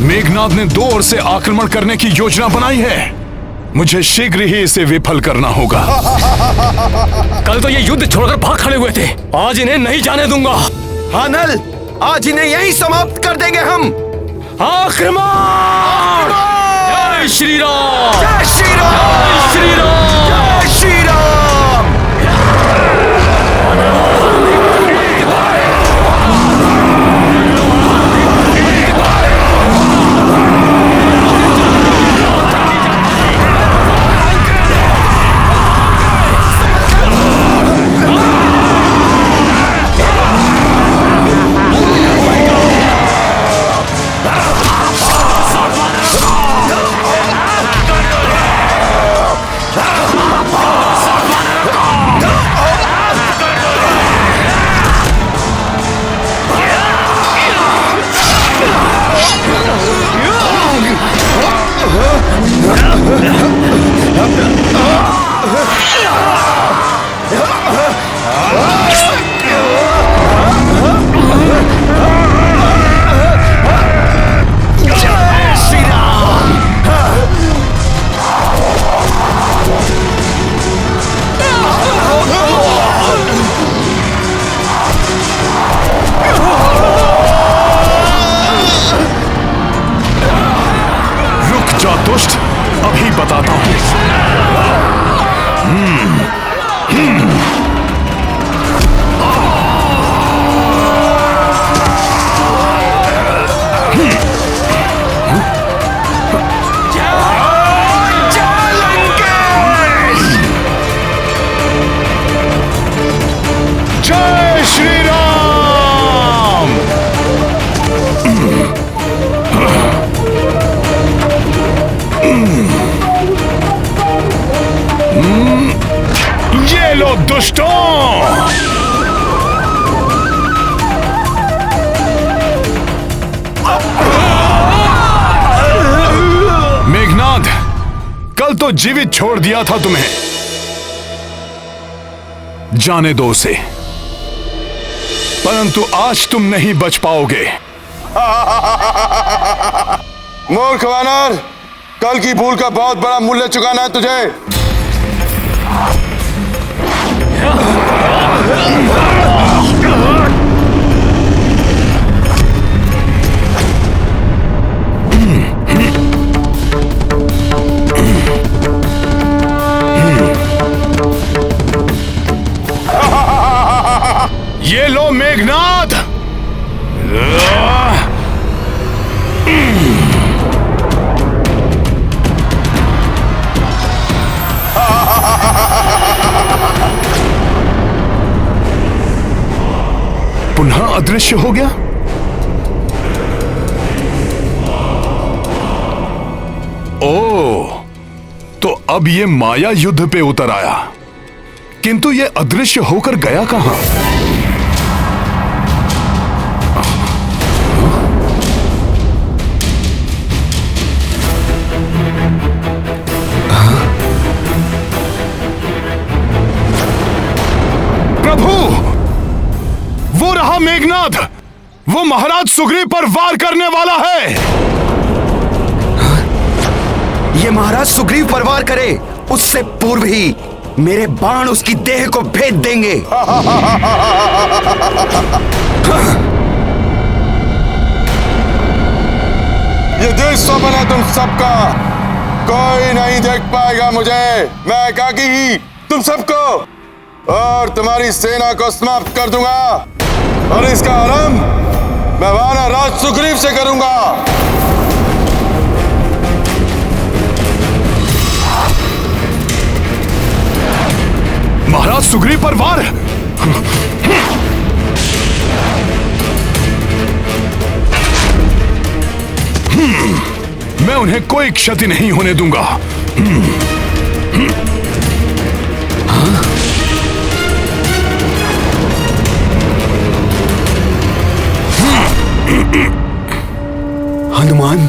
मेघनाथ ने दो ओर से आक्रमण करने की योजना बनाई है। मुझे शीघ्र ही इसे विफल करना होगा। कल तो ये युद्ध छोड़कर भाग खड़े हुए थे, आज इन्हें नहीं जाने दूंगा। हाँ नल, आज इन्हें यहीं समाप्त कर देंगे हम। आक्रमण! जय श्री राम! जय श्री राम! जय श्री राम! जय श्री राम! दुष्ट, अभी बताता हूं। जय श्री राम! ये लो दुष्टों! मेघनाद, कल तो जीवित छोड़ दिया था तुम्हें, जाने दो उसे, परंतु आज तुम नहीं बच पाओगे। मूर्ख वानर, कल की भूल का बहुत बड़ा मूल्य चुकाना है तुझे। ये लो मेघनाद! पुनः अदृश्य हो गया। ओह, तो अब ये माया युद्ध पे उतर आया, किंतु ये अदृश्य होकर गया कहां? प्रभु, वो रहा मेघनाद, वो महाराज सुग्रीव पर वार करने वाला है। ये महाराज सुग्रीव पर वार करे उससे पूर्व ही मेरे बाण उसकी देह को भेद देंगे। ये देश स्वप्न है तुम सबका, कोई नहीं देख पाएगा मुझे। मैं एकाकी ही तुम सबको और तुम्हारी सेना को समाप्त कर दूंगा, और इसका आरंभ मैं वानर राज सुग्रीव से करूंगा। महाराज सुग्रीव पर वार! मैं उन्हें कोई क्षति नहीं होने दूंगा। हनुमान,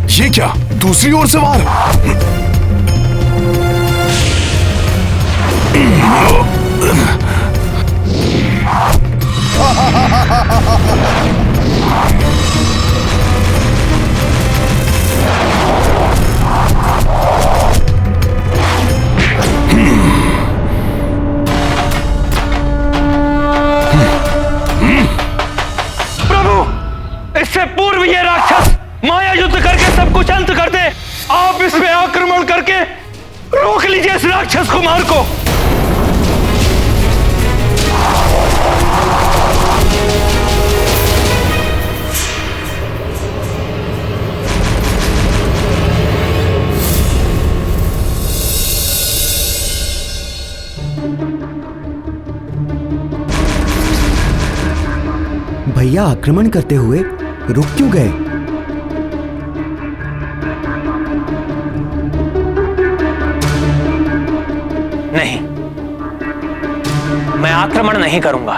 ये क्या, दूसरी ओर से वार? सब कुछ अंत कर दे। आप इस पे आक्रमण करके रोक लीजिए इस राक्षस कुमार को। भैया आक्रमण करते हुए रुक क्यों गए? नहीं, मैं आक्रमण नहीं करूंगा।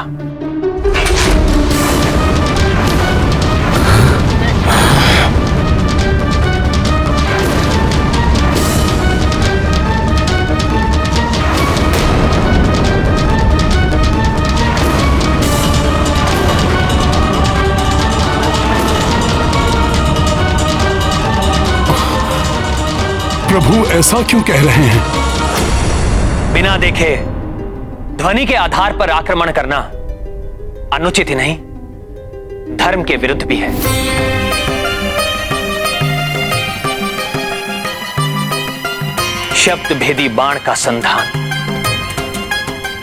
प्रभु ऐसा क्यों कह रहे हैं? बिना देखे ध्वनि के आधार पर आक्रमण करना अनुचित ही नहीं, धर्म के विरुद्ध भी है। शब्द भेदी बाण का संधान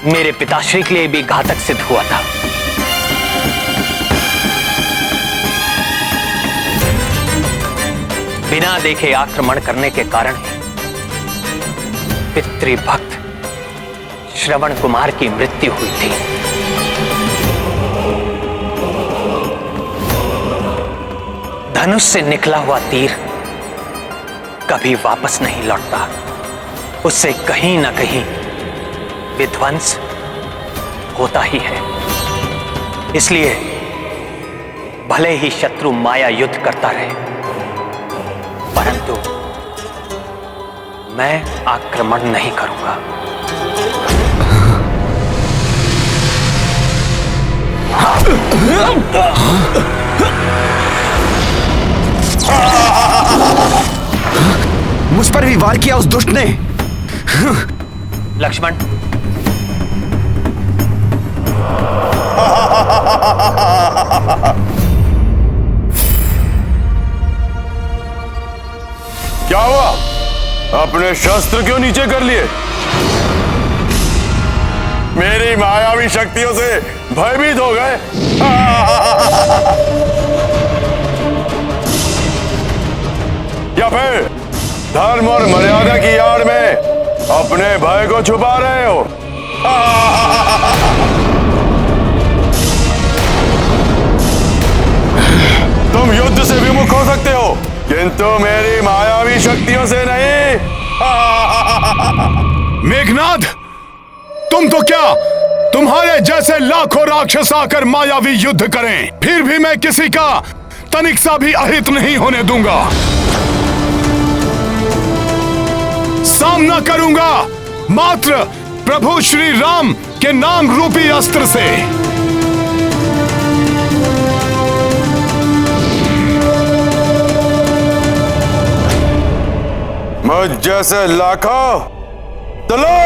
मेरे पिताश्री के लिए भी घातक सिद्ध हुआ था। बिना देखे आक्रमण करने के कारण ही पितृभक्त श्रवण कुमार की मृत्यु हुई थी। धनुष से निकला हुआ तीर कभी वापस नहीं लौटता, उससे कहीं ना कहीं विध्वंस होता ही है। इसलिए भले ही शत्रु माया युद्ध करता रहे, परंतु मैं आक्रमण नहीं करूंगा। मुझ पर भी वार किया उस दुष्ट ने। लक्ष्मण, क्या हुआ? अपने शस्त्र क्यों नीचे कर लिए? मेरी मायावी शक्तियों से भयभीत हो गए? या फिर धर्म और मर्यादा की आड़ में अपने भय को छुपा रहे हो? तुम युद्ध से विमुख हो सकते हो, किंतु मेरी मायावी शक्तियों से नहीं। मेघनाद, तुम तो क्या, तुम्हारे जैसे लाखों राक्षस आकर मायावी युद्ध करें, फिर भी मैं किसी का तनिक सा भी अहित नहीं होने दूंगा। सामना करूंगा मात्र प्रभु श्री राम के नाम रूपी अस्त्र से। मुझ जैसे लाखों चलो।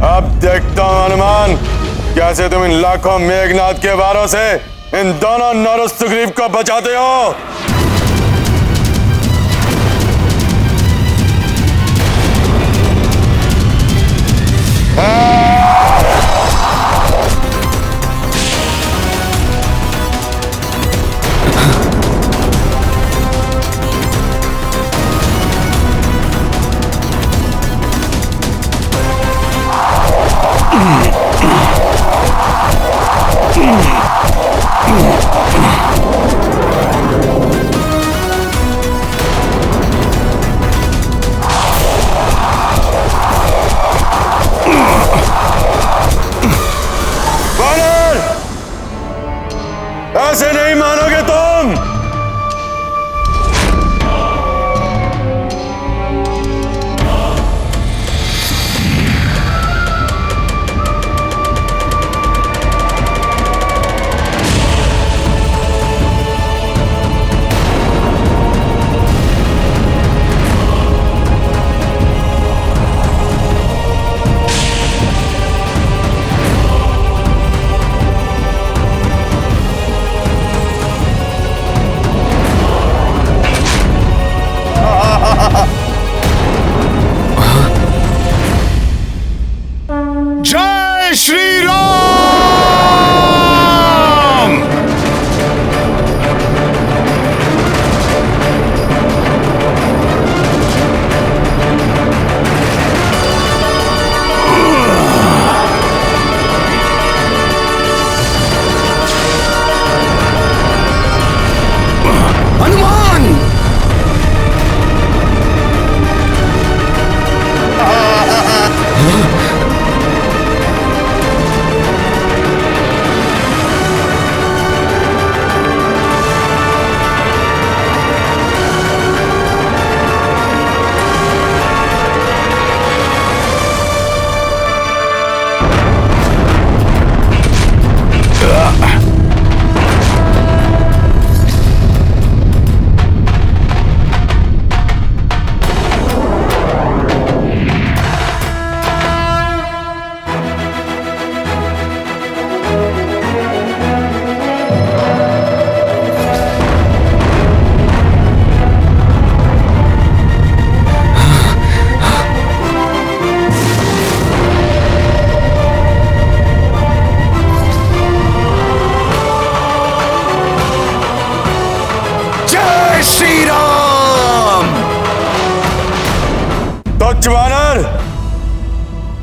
अब देखता हूं हनुमान, कैसे तुम इन लाखों मेघनाद के वारों से इन दोनों नर सुग्रीव को बचाते हो।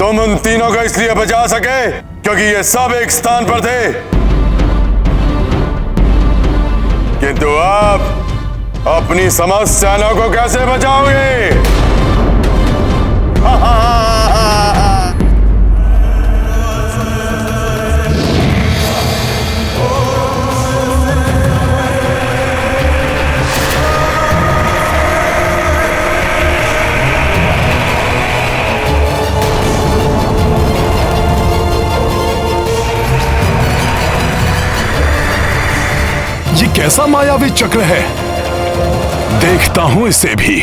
तुम उन तीनों को इसलिए बचा सके क्योंकि ये सब एक स्थान पर थे, किंतु आप अपनी समस्त सेना को कैसे बचाओगे? ये कैसा मायावी चक्र है, देखता हूं इसे भी।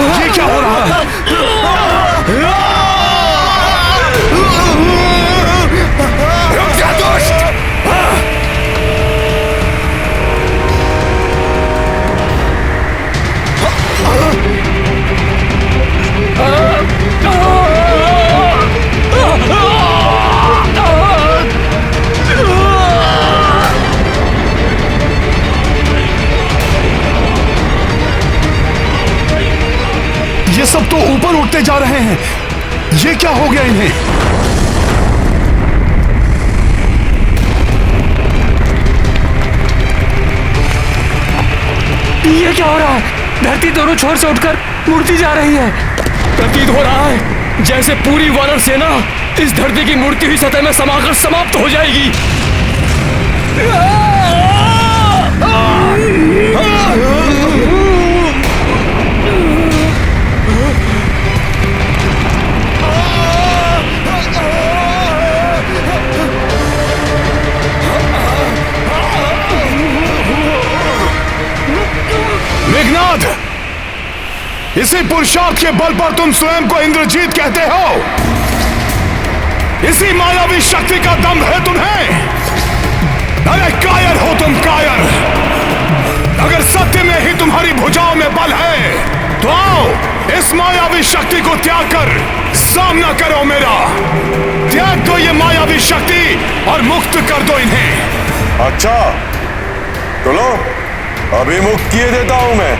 ये क्या हो रहा है? रुक जा दुष्ट! ये सब तो ऊपर उठते जा रहे हैं, ये क्या हो गया इन्हें? ये क्या हो रहा है? धरती दोनों छोर से उठकर मुड़ती जा रही है। प्रतीत हो रहा है जैसे पूरी वानर सेना इस धरती की मुड़ती हुई सतह में समाकर समाप्त हो जाएगी। मेघनाद, इसी पुरुषार्थ के बल पर तुम स्वयं को इंद्रजीत कहते हो। इसी मायावी शक्ति का दम है तुम्हें। अरे कायर हो तुम, कायर। अगर सत्य में ही तुम्हारी भुजाओं में बल है तो आओ इस मायावी शक्ति को त्याग कर सामना करो मेरा। त्याग दो ये मायावी शक्ति और मुक्त कर दो इन्हें। अच्छा तो लो, अभी मुक्त किए देता हूं मैं।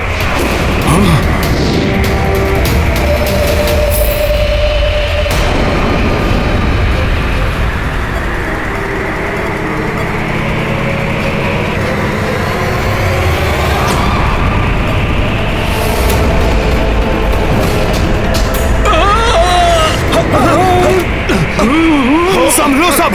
संभलो सब।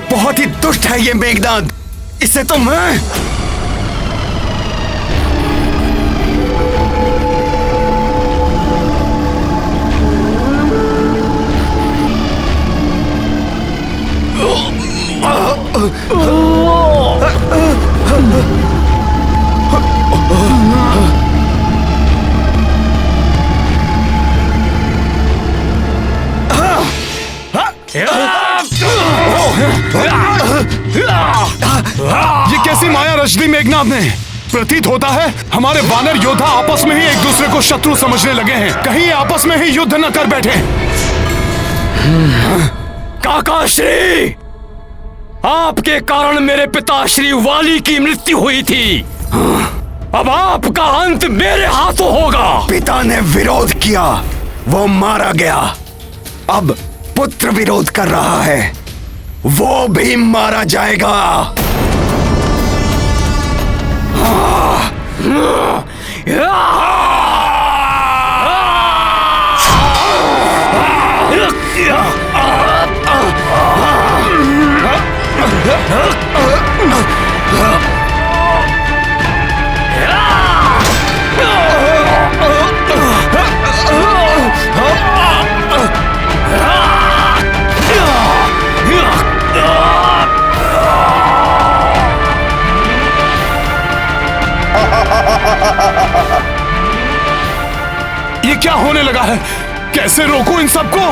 बहुत ही दुष्ट है ये मेघनाद, इसे तो मैं ये कैसी माया रच दी मेघनाद ने? प्रतीत होता है हमारे वानर योद्धा आपस में ही एक दूसरे को शत्रु समझने लगे हैं। कहीं ये आपस में ही युद्ध न कर बैठे। काका श्री, आपके कारण मेरे पिता श्री वाली की मृत्यु हुई थी। अब आपका अंत मेरे हाथों होगा। पिता ने विरोध किया, वो मारा गया। अब पुत्र विरोध कर रहा है, वो भी मारा जाएगा। ये क्या होने लगा है? कैसे रोकूं इन सबको?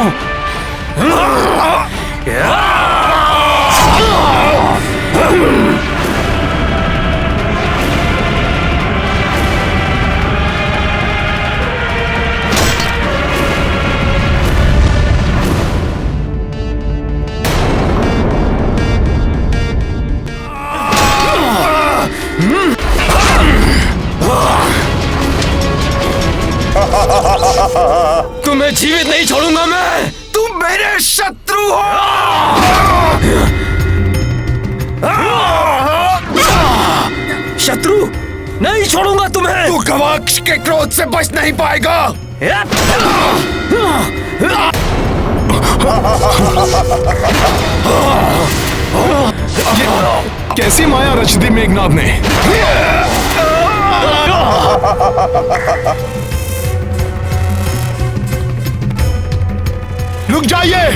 तुम्हें जीवित नहीं छोड़ूंगा मैं। तुम मेरे शत्रु हो। शत्रु नहीं छोड़ूंगा तुम्हें। तू गवाक्ष के क्रोध से बच नहीं पाएगा। कैसी माया रच दी मेघनाद ने। रुक जाइए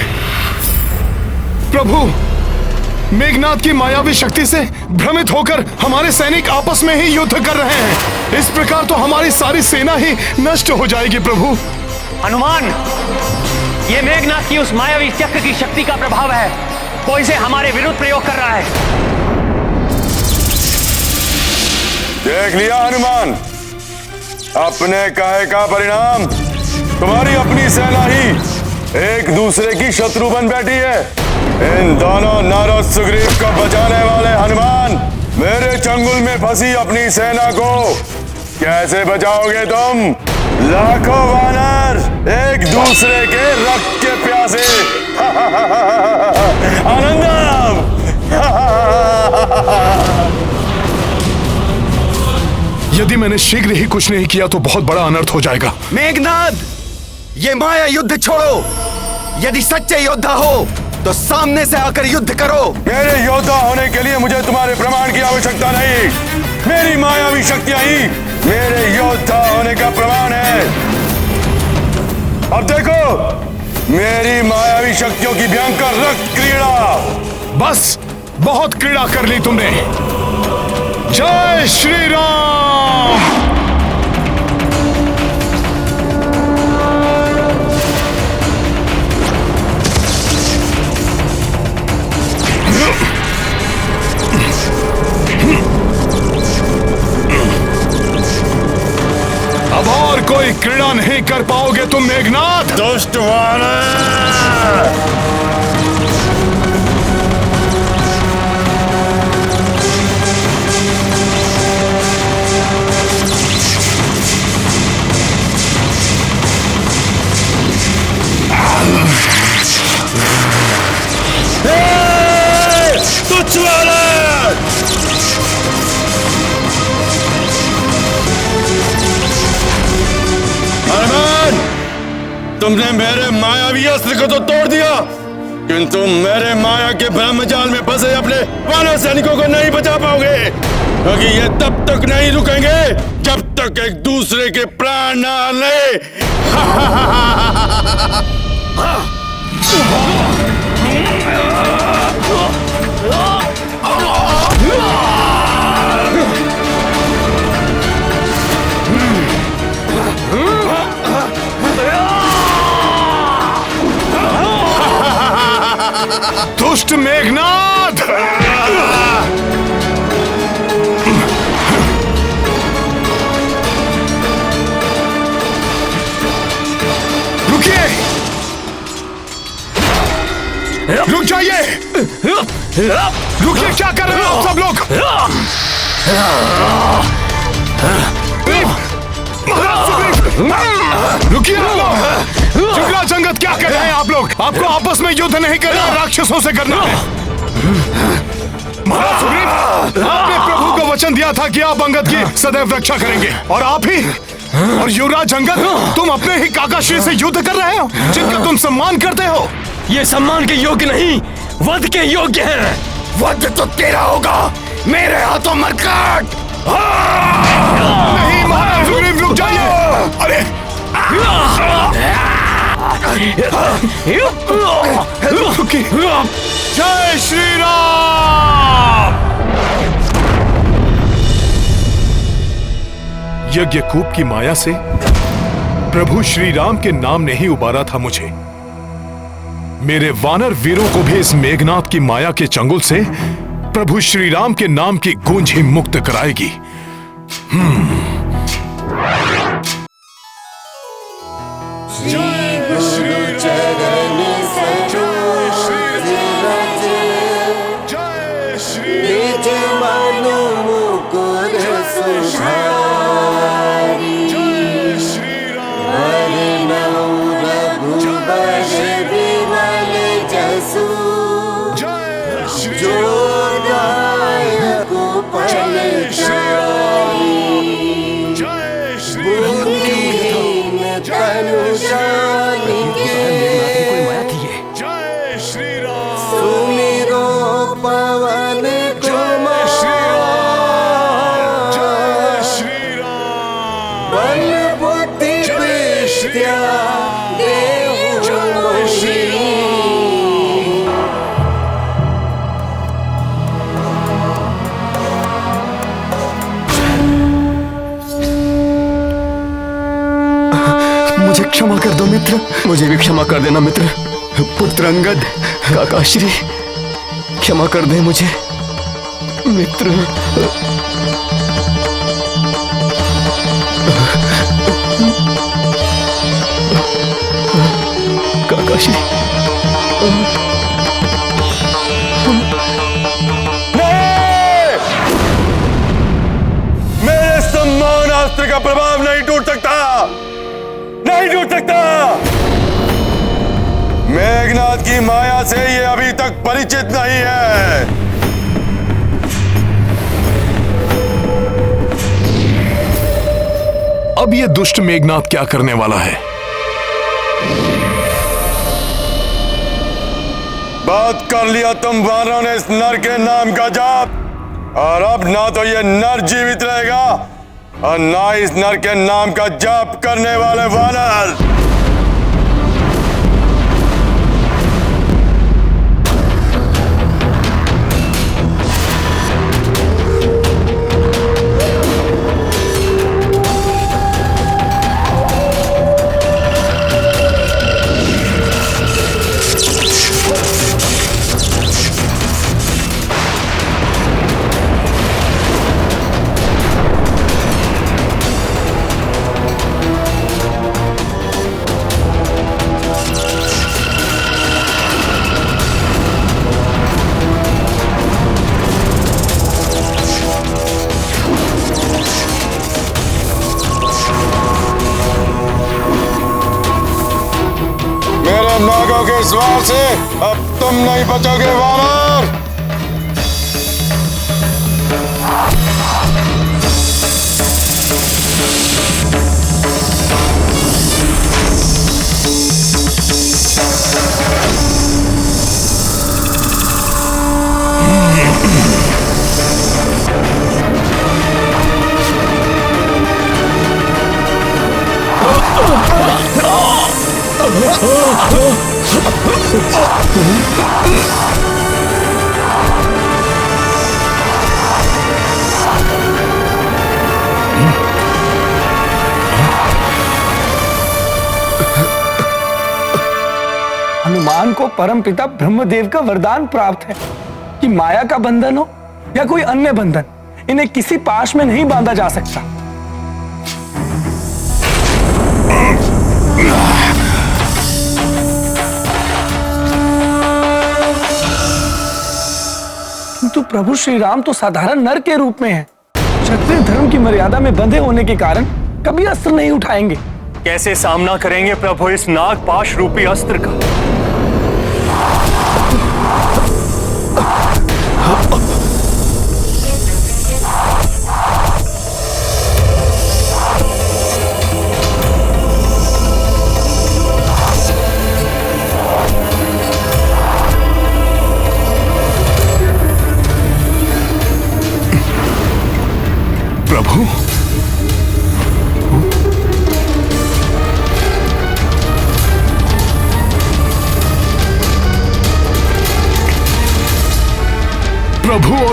प्रभु। मेघनाद की मायावी शक्ति से भ्रमित होकर हमारे सैनिक आपस में ही युद्ध कर रहे हैं। इस प्रकार तो हमारी सारी सेना ही नष्ट हो जाएगी प्रभु। हनुमान, ये मेघनाद की उस मायावी चक्र की शक्ति का प्रभाव है। कोई इसे हमारे विरुद्ध प्रयोग कर रहा है। देख लिया हनुमान, अपने कहे का परिणाम। तुम्हारी अपनी सेना ही एक दूसरे की शत्रु बन बैठी है। इन दोनों नारद सुग्रीव को बचाने वाले हनुमान, मेरे चंगुल में फंसी अपनी सेना को कैसे बचाओगे तुम? लाखों वानर एक दूसरे के रक्त के प्यासे। आनंदम। यदि मैंने शीघ्र ही कुछ नहीं किया तो बहुत बड़ा अनर्थ हो जाएगा। मेघनाद, ये माया युद्ध छोड़ो। यदि सच्चे योद्धा हो तो सामने से आकर युद्ध करो। मेरे योद्धा होने के लिए मुझे तुम्हारे प्रमाण की आवश्यकता नहीं। मेरी मायावी शक्तियां ही मेरे योद्धा होने का प्रमाण है। अब देखो मेरी मायावी शक्तियों की भयंकर रक्त क्रीड़ा। बस बहुत क्रीड़ा कर ली तुमने। जय श्री राम। अब और कोई क्रीड़ा नहीं कर पाओगे तुम मेघनाद। दुष्ट वानर। तुच्छ वानर। हनुमान, तुमने मेरे मायावी अस्त्र को तो तोड़ दिया, किंतु मेरे माया के ब्रह्मजाल में फंसे अपने वानर सैनिकों को नहीं बचा पाओगे, क्योंकि ये तब तक नहीं रुकेंगे जब तक एक दूसरे के प्राण न ले। दुष्ट मेघनाद। रुकिए, रुक जाइए। रुकिए, क्या कर रहे हो सब लोग? रुकिए आप लोग। जुगला जंगत क्या कर रहे हैं आप लोग? आपको आपस में युद्ध नहीं करना, राक्षसों से करना है। महाराज सुग्रीव, आपने प्रभु को वचन दिया था कि आप अंगद की सदैव रक्षा करेंगे, और आप ही और युवराज अंगद तुम अपने ही काकाश्री से युद्ध कर रहे हो जिनका तुम सम्मान करते हो। ये सम्मान के योग्य नहीं, वध के योग्य हैं। वध तो तेरा होगा, मेरे हाथों मरकट। नहीं महाराज सुग्रीव, रुक जाइए। अरे जय श्री राम। यज्ञकूप की माया से प्रभु श्री राम के नाम ने ही उबारा था मुझे। मेरे वानर वीरों को भी इस मेघनाथ की माया के चंगुल से प्रभु श्री राम के नाम की गूंज ही मुक्त कराएगी। क्षमा कर दो मित्र, मुझे भी क्षमा कर देना मित्र। पुत्र अंगद, काका श्री, क्षमा कर दे मुझे मित्र। काका श्री, मेरे सम्मान अस्त्र का प्रभाव नहीं टूट सकता, नहीं टूट सकता। मेघनाथ की माया से ये अभी तक परिचित नहीं है। अब ये दुष्ट मेघनाथ क्या करने वाला है? बात कर लिया तुम वानरों ने इस नर के नाम का जाप, और अब ना तो ये नर जीवित रहेगा और ना इस नर के नाम का जाप करने वाले वानर। नागों के स्वार से अब तुम नहीं बचोगे वानर। हनुमान को परमपिता ब्रह्मदेव का वरदान प्राप्त है कि माया का बंधन हो या कोई अन्य बंधन, इन्हें किसी पाश में नहीं बांधा जा सकता। किंतु प्रभु श्री राम तो साधारण नर के रूप में हैं। क्षत्रिय धर्म की मर्यादा में बंधे होने के कारण कभी अस्त्र नहीं उठाएंगे। कैसे सामना करेंगे प्रभु इस नागपाश रूपी अस्त्र का?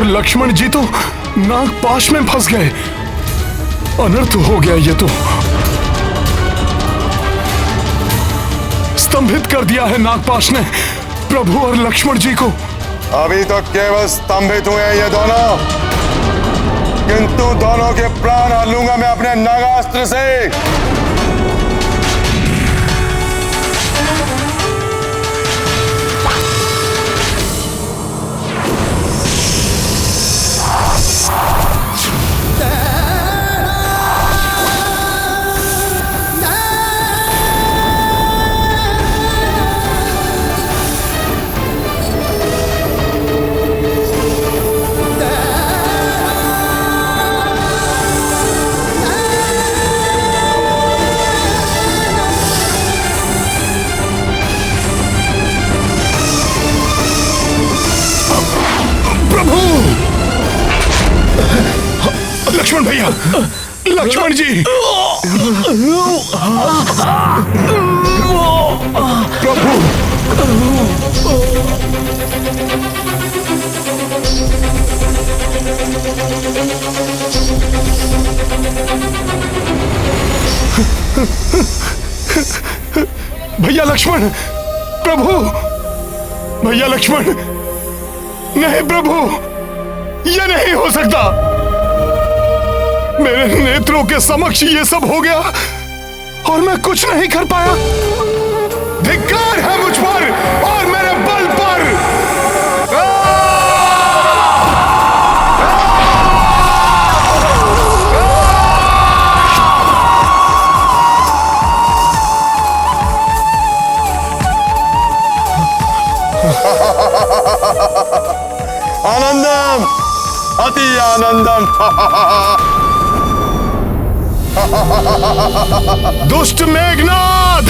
लक्ष्मण जी तो नागपाश में फंस गए। अनर्थ हो गया, ये तो स्तंभित कर दिया है नागपाश ने प्रभु और लक्ष्मण जी को। अभी तो केवल स्तंभित हुए हैं ये दोनों, किंतु दोनों के प्राण हर लूंगा मैं अपने नागास्त्र से। लक्ष्मण भैया, लक्ष्मण जी, प्रभु, भैया लक्ष्मण, प्रभु, भैया लक्ष्मण, नहीं प्रभु, यह नहीं हो सकता। मेरे नेत्रों के समक्ष ये सब हो गया और मैं कुछ नहीं कर पाया। धिक्कार है मुझ पर और मेरे बल पर। आनंदम, अति आनंदम। दुष्ट मेघनाद,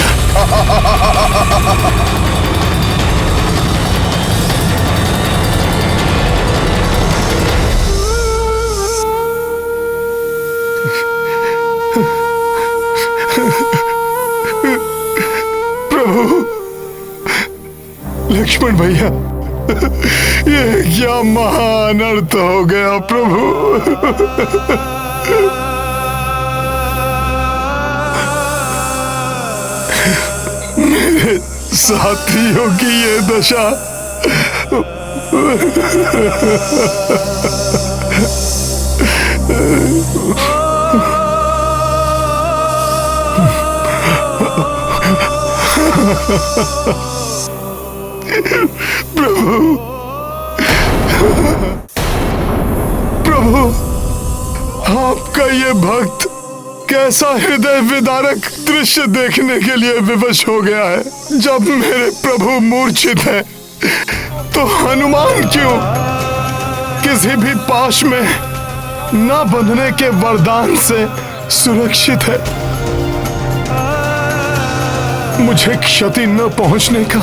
प्रभु, लक्ष्मण भैया, ये क्या महान अर्थ हो गया प्रभु। मेरे साथियों की ये दशा। प्रभु, प्रभु, आपका ये भक्त कैसा हृदय विदारक दृश्य देखने के लिए विवश हो गया है। जब मेरे प्रभु मूर्छित है तो हनुमान क्यों किसी भी पाश में न बंधने के वरदान से सुरक्षित है। मुझे क्षति न पहुंचने का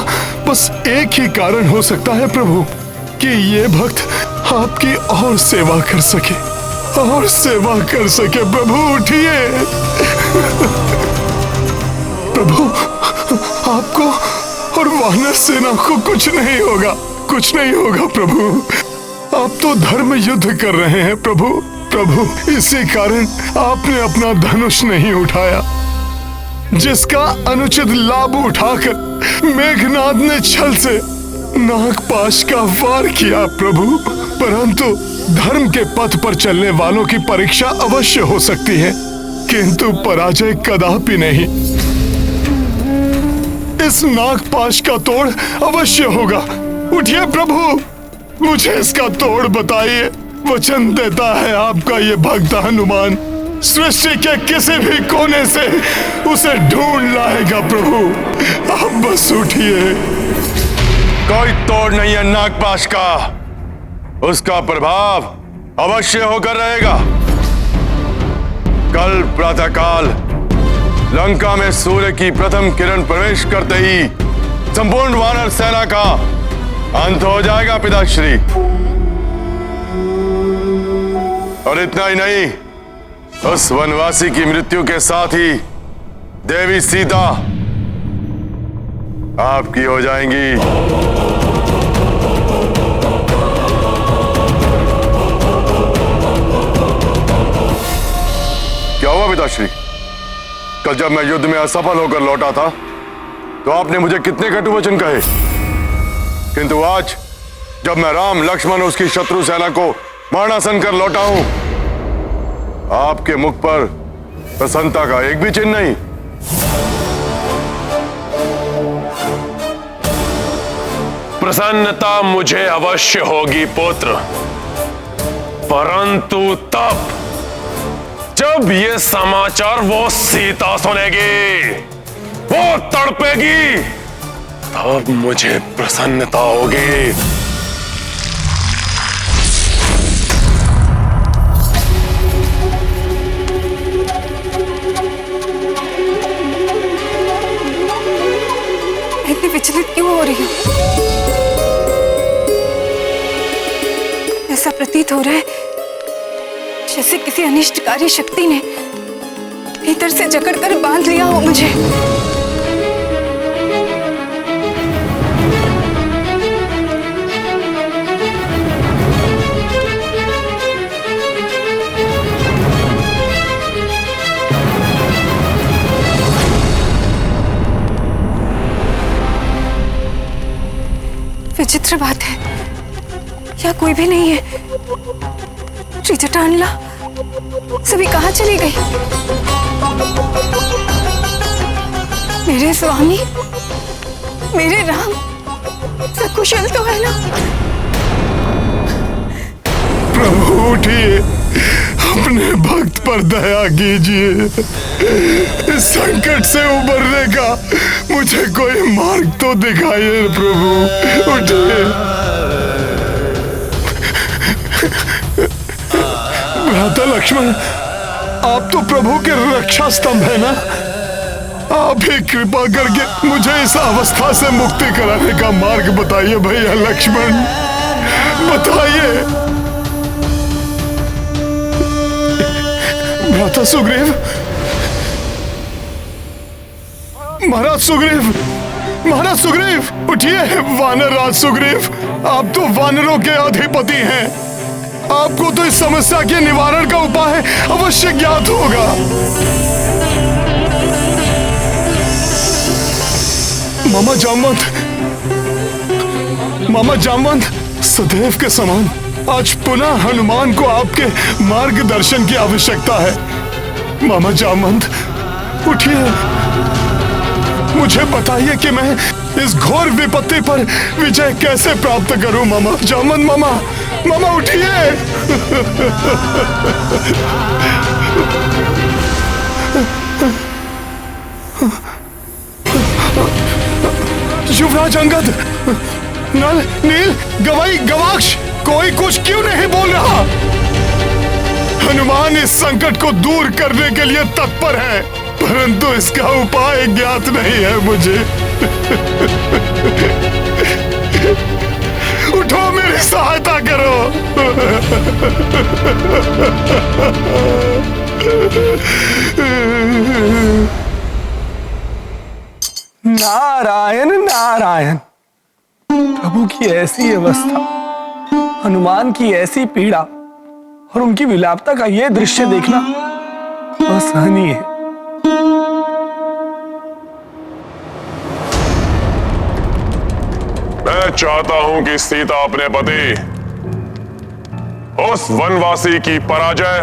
बस एक ही कारण हो सकता है प्रभु, कि ये भक्त आपकी और सेवा कर सके, और सेवा कर सके। प्रभु उठिए। प्रभु, आपको और वानर सेना को कुछ नहीं होगा, कुछ नहीं होगा प्रभु। आप तो धर्म युद्ध कर रहे हैं प्रभु। प्रभु, इसी कारण आपने अपना धनुष नहीं उठाया, जिसका अनुचित लाभ उठाकर मेघनाद ने छल से नागपाश का वार किया प्रभु। परंतु धर्म के पथ पर चलने वालों की परीक्षा अवश्य हो सकती है, किंतु पराजय कदापि नहीं। इस नागपाश का तोड़ अवश्य होगा। उठिए प्रभु, मुझे इसका तोड़ बताइए। वचन देता है आपका ये भक्त हनुमान सृष्टि के किसी भी कोने से उसे ढूंढ लाएगा प्रभु। आप बस उठिए। कोई तोड़ नहीं है नागपाश का, उसका प्रभाव अवश्य होकर रहेगा। कल प्रातःकाल लंका में सूर्य की प्रथम किरण प्रवेश करते ही संपूर्ण वानर सेना का अंत हो जाएगा पिताश्री। और इतना ही नहीं, उस वनवासी की मृत्यु के साथ ही देवी सीता आपकी हो जाएंगी। कल जब मैं युद्ध में असफल होकर लौटा था तो आपने मुझे कितने कटु वचन कहे, किंतु आज जब मैं राम लक्ष्मण उसकी शत्रु सेना को मारणासन कर लौटा हूं, आपके मुख पर प्रसन्नता का एक भी चिन्ह नहीं। प्रसन्नता मुझे अवश्य होगी पुत्र, परंतु तब जब ये समाचार वो सीता सुनेगी, वो तड़पेगी, तब मुझे प्रसन्नता होगी। इतनी विचलित क्यों हो रही हो? ऐसा प्रतीत हो रहा है जैसे किसी अनिष्टकारी शक्ति ने भीतर से जकड़कर बांध लिया हो मुझे। विचित्र बात है, या कोई भी नहीं है। त्रिजटानला सभी कहाँ चली गई? मेरे स्वामी, मेरे राम सकुशल तो है ना? प्रभु उठिए, अपने भक्त पर दया कीजिए। इस संकट से उबरने का मुझे कोई मार्ग तो दिखाइए प्रभु, उठिए। भ्राता लक्ष्मण, आप तो प्रभु के रक्षा स्तंभ है ना? आप ही कृपा करके मुझे इस अवस्था से मुक्ति कराने का मार्ग बताइए भैया लक्ष्मण, बताइए। भ्राता सुग्रीव, महाराज सुग्रीव, महाराज सुग्रीव, उठिए। वानर राज सुग्रीव, आप तो वानरों के अधिपति हैं, आपको तो इस समस्या के निवारण का उपाय अवश्य ज्ञात होगा। मामा जामवंत, मामा जामवंत, सदैव के समान आज पुनः हनुमान को आपके मार्गदर्शन की आवश्यकता है। मामा जामवंत, उठिए, मुझे बताइए कि मैं इस घोर विपत्ति पर विजय कैसे प्राप्त करूं। मामा जामवंत, मामा, मामा उठिए। युवराज अंगद, नल, नील, गवाई, गवाक्ष, कोई कुछ क्यों नहीं बोल रहा? हनुमान इस संकट को दूर करने के लिए तत्पर है, परंतु इसका उपाय ज्ञात नहीं है मुझे। उठो, मेरी सहायता करो। नारायण नारायण। प्रभु की ऐसी अवस्था, हनुमान की ऐसी पीड़ा और उनकी विलापता का यह दृश्य देखना असहनीय है। मैं चाहता हूं कि सीता अपने पति उस वनवासी की पराजय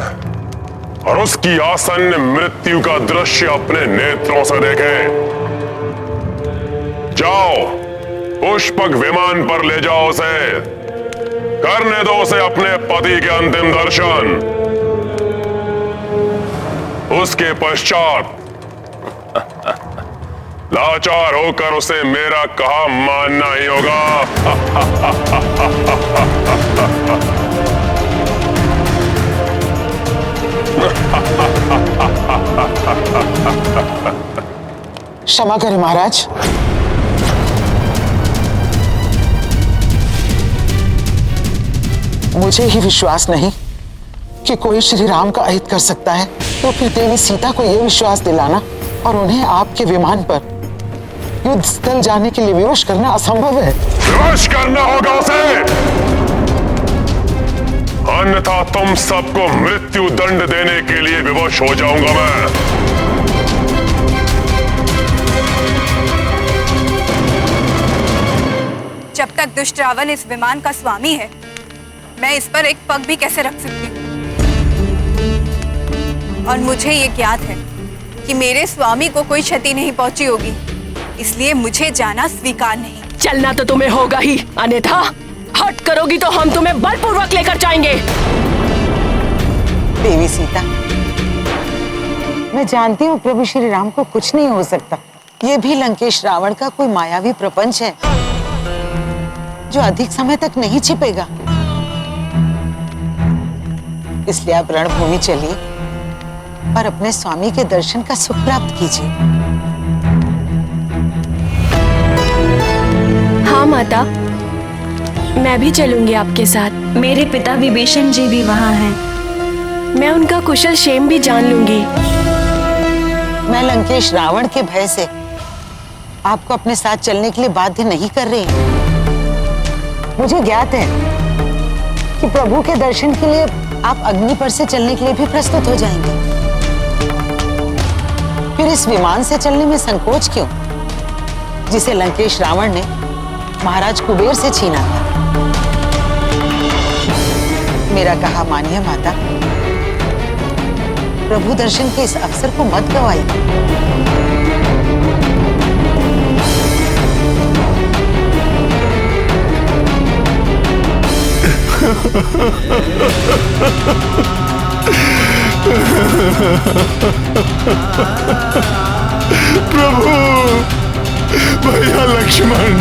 और उसकी आसन्न मृत्यु का दृश्य अपने नेत्रों से देखे। जाओ, पुष्पक विमान पर ले जाओ उसे, करने दो उसे अपने पति के अंतिम दर्शन। उसके पश्चात लाचार होकर उसे मेरा कहा मानना ही होगा। क्षमा करें महाराज, मुझे ही विश्वास नहीं कि कोई श्री राम का अहित कर सकता है, तो फिर देवी सीता को यह विश्वास दिलाना और उन्हें आपके विमान पर युद्ध स्थल जाने के लिए विवश करना असंभव है। विवश करना होगा उसे, अन्यथा तुम सबको मृत्यु दंड देने के लिए विवश हो जाऊंगा मैं। दुष्ट रावण इस विमान का स्वामी है, मैं इस पर एक पग भी कैसे रख सकती हूँ? और मुझे ये ज्ञात है कि मेरे स्वामी को कोई क्षति नहीं पहुंची होगी, इसलिए मुझे जाना स्वीकार नहीं। चलना तो तुम्हें होगा ही, अन्यथा हट करोगी तो हम तुम्हें बलपूर्वक लेकर जाएंगे। देवी सीता, मैं जानती हूँ प्रभु श्री राम को कुछ नहीं हो सकता। ये भी लंकेश रावण का कोई मायावी प्रपंच है जो अधिक समय तक नहीं छिपेगा। इसलिए आप रणभूमि चलिए और अपने स्वामी के दर्शन का सुख प्राप्त कीजिए। हाँ माता, मैं भी चलूंगी आपके साथ। मेरे पिता विभीषण जी भी वहाँ हैं। मैं उनका कुशल क्षेम भी जान लूंगी। मैं लंकेश रावण के भय से आपको अपने साथ चलने के लिए बाध्य नहीं कर रही। मुझे ज्ञात है कि प्रभु के दर्शन के लिए आप अग्नि पर से चलने के लिए भी प्रस्तुत हो जाएंगे। फिर इस विमान से चलने में संकोच क्यों, जिसे लंकेश रावण ने महाराज कुबेर से छीना था? मेरा कहा मानिए माता, प्रभु दर्शन के इस अवसर को मत गवाइए। प्रभु, भैया लक्ष्मण,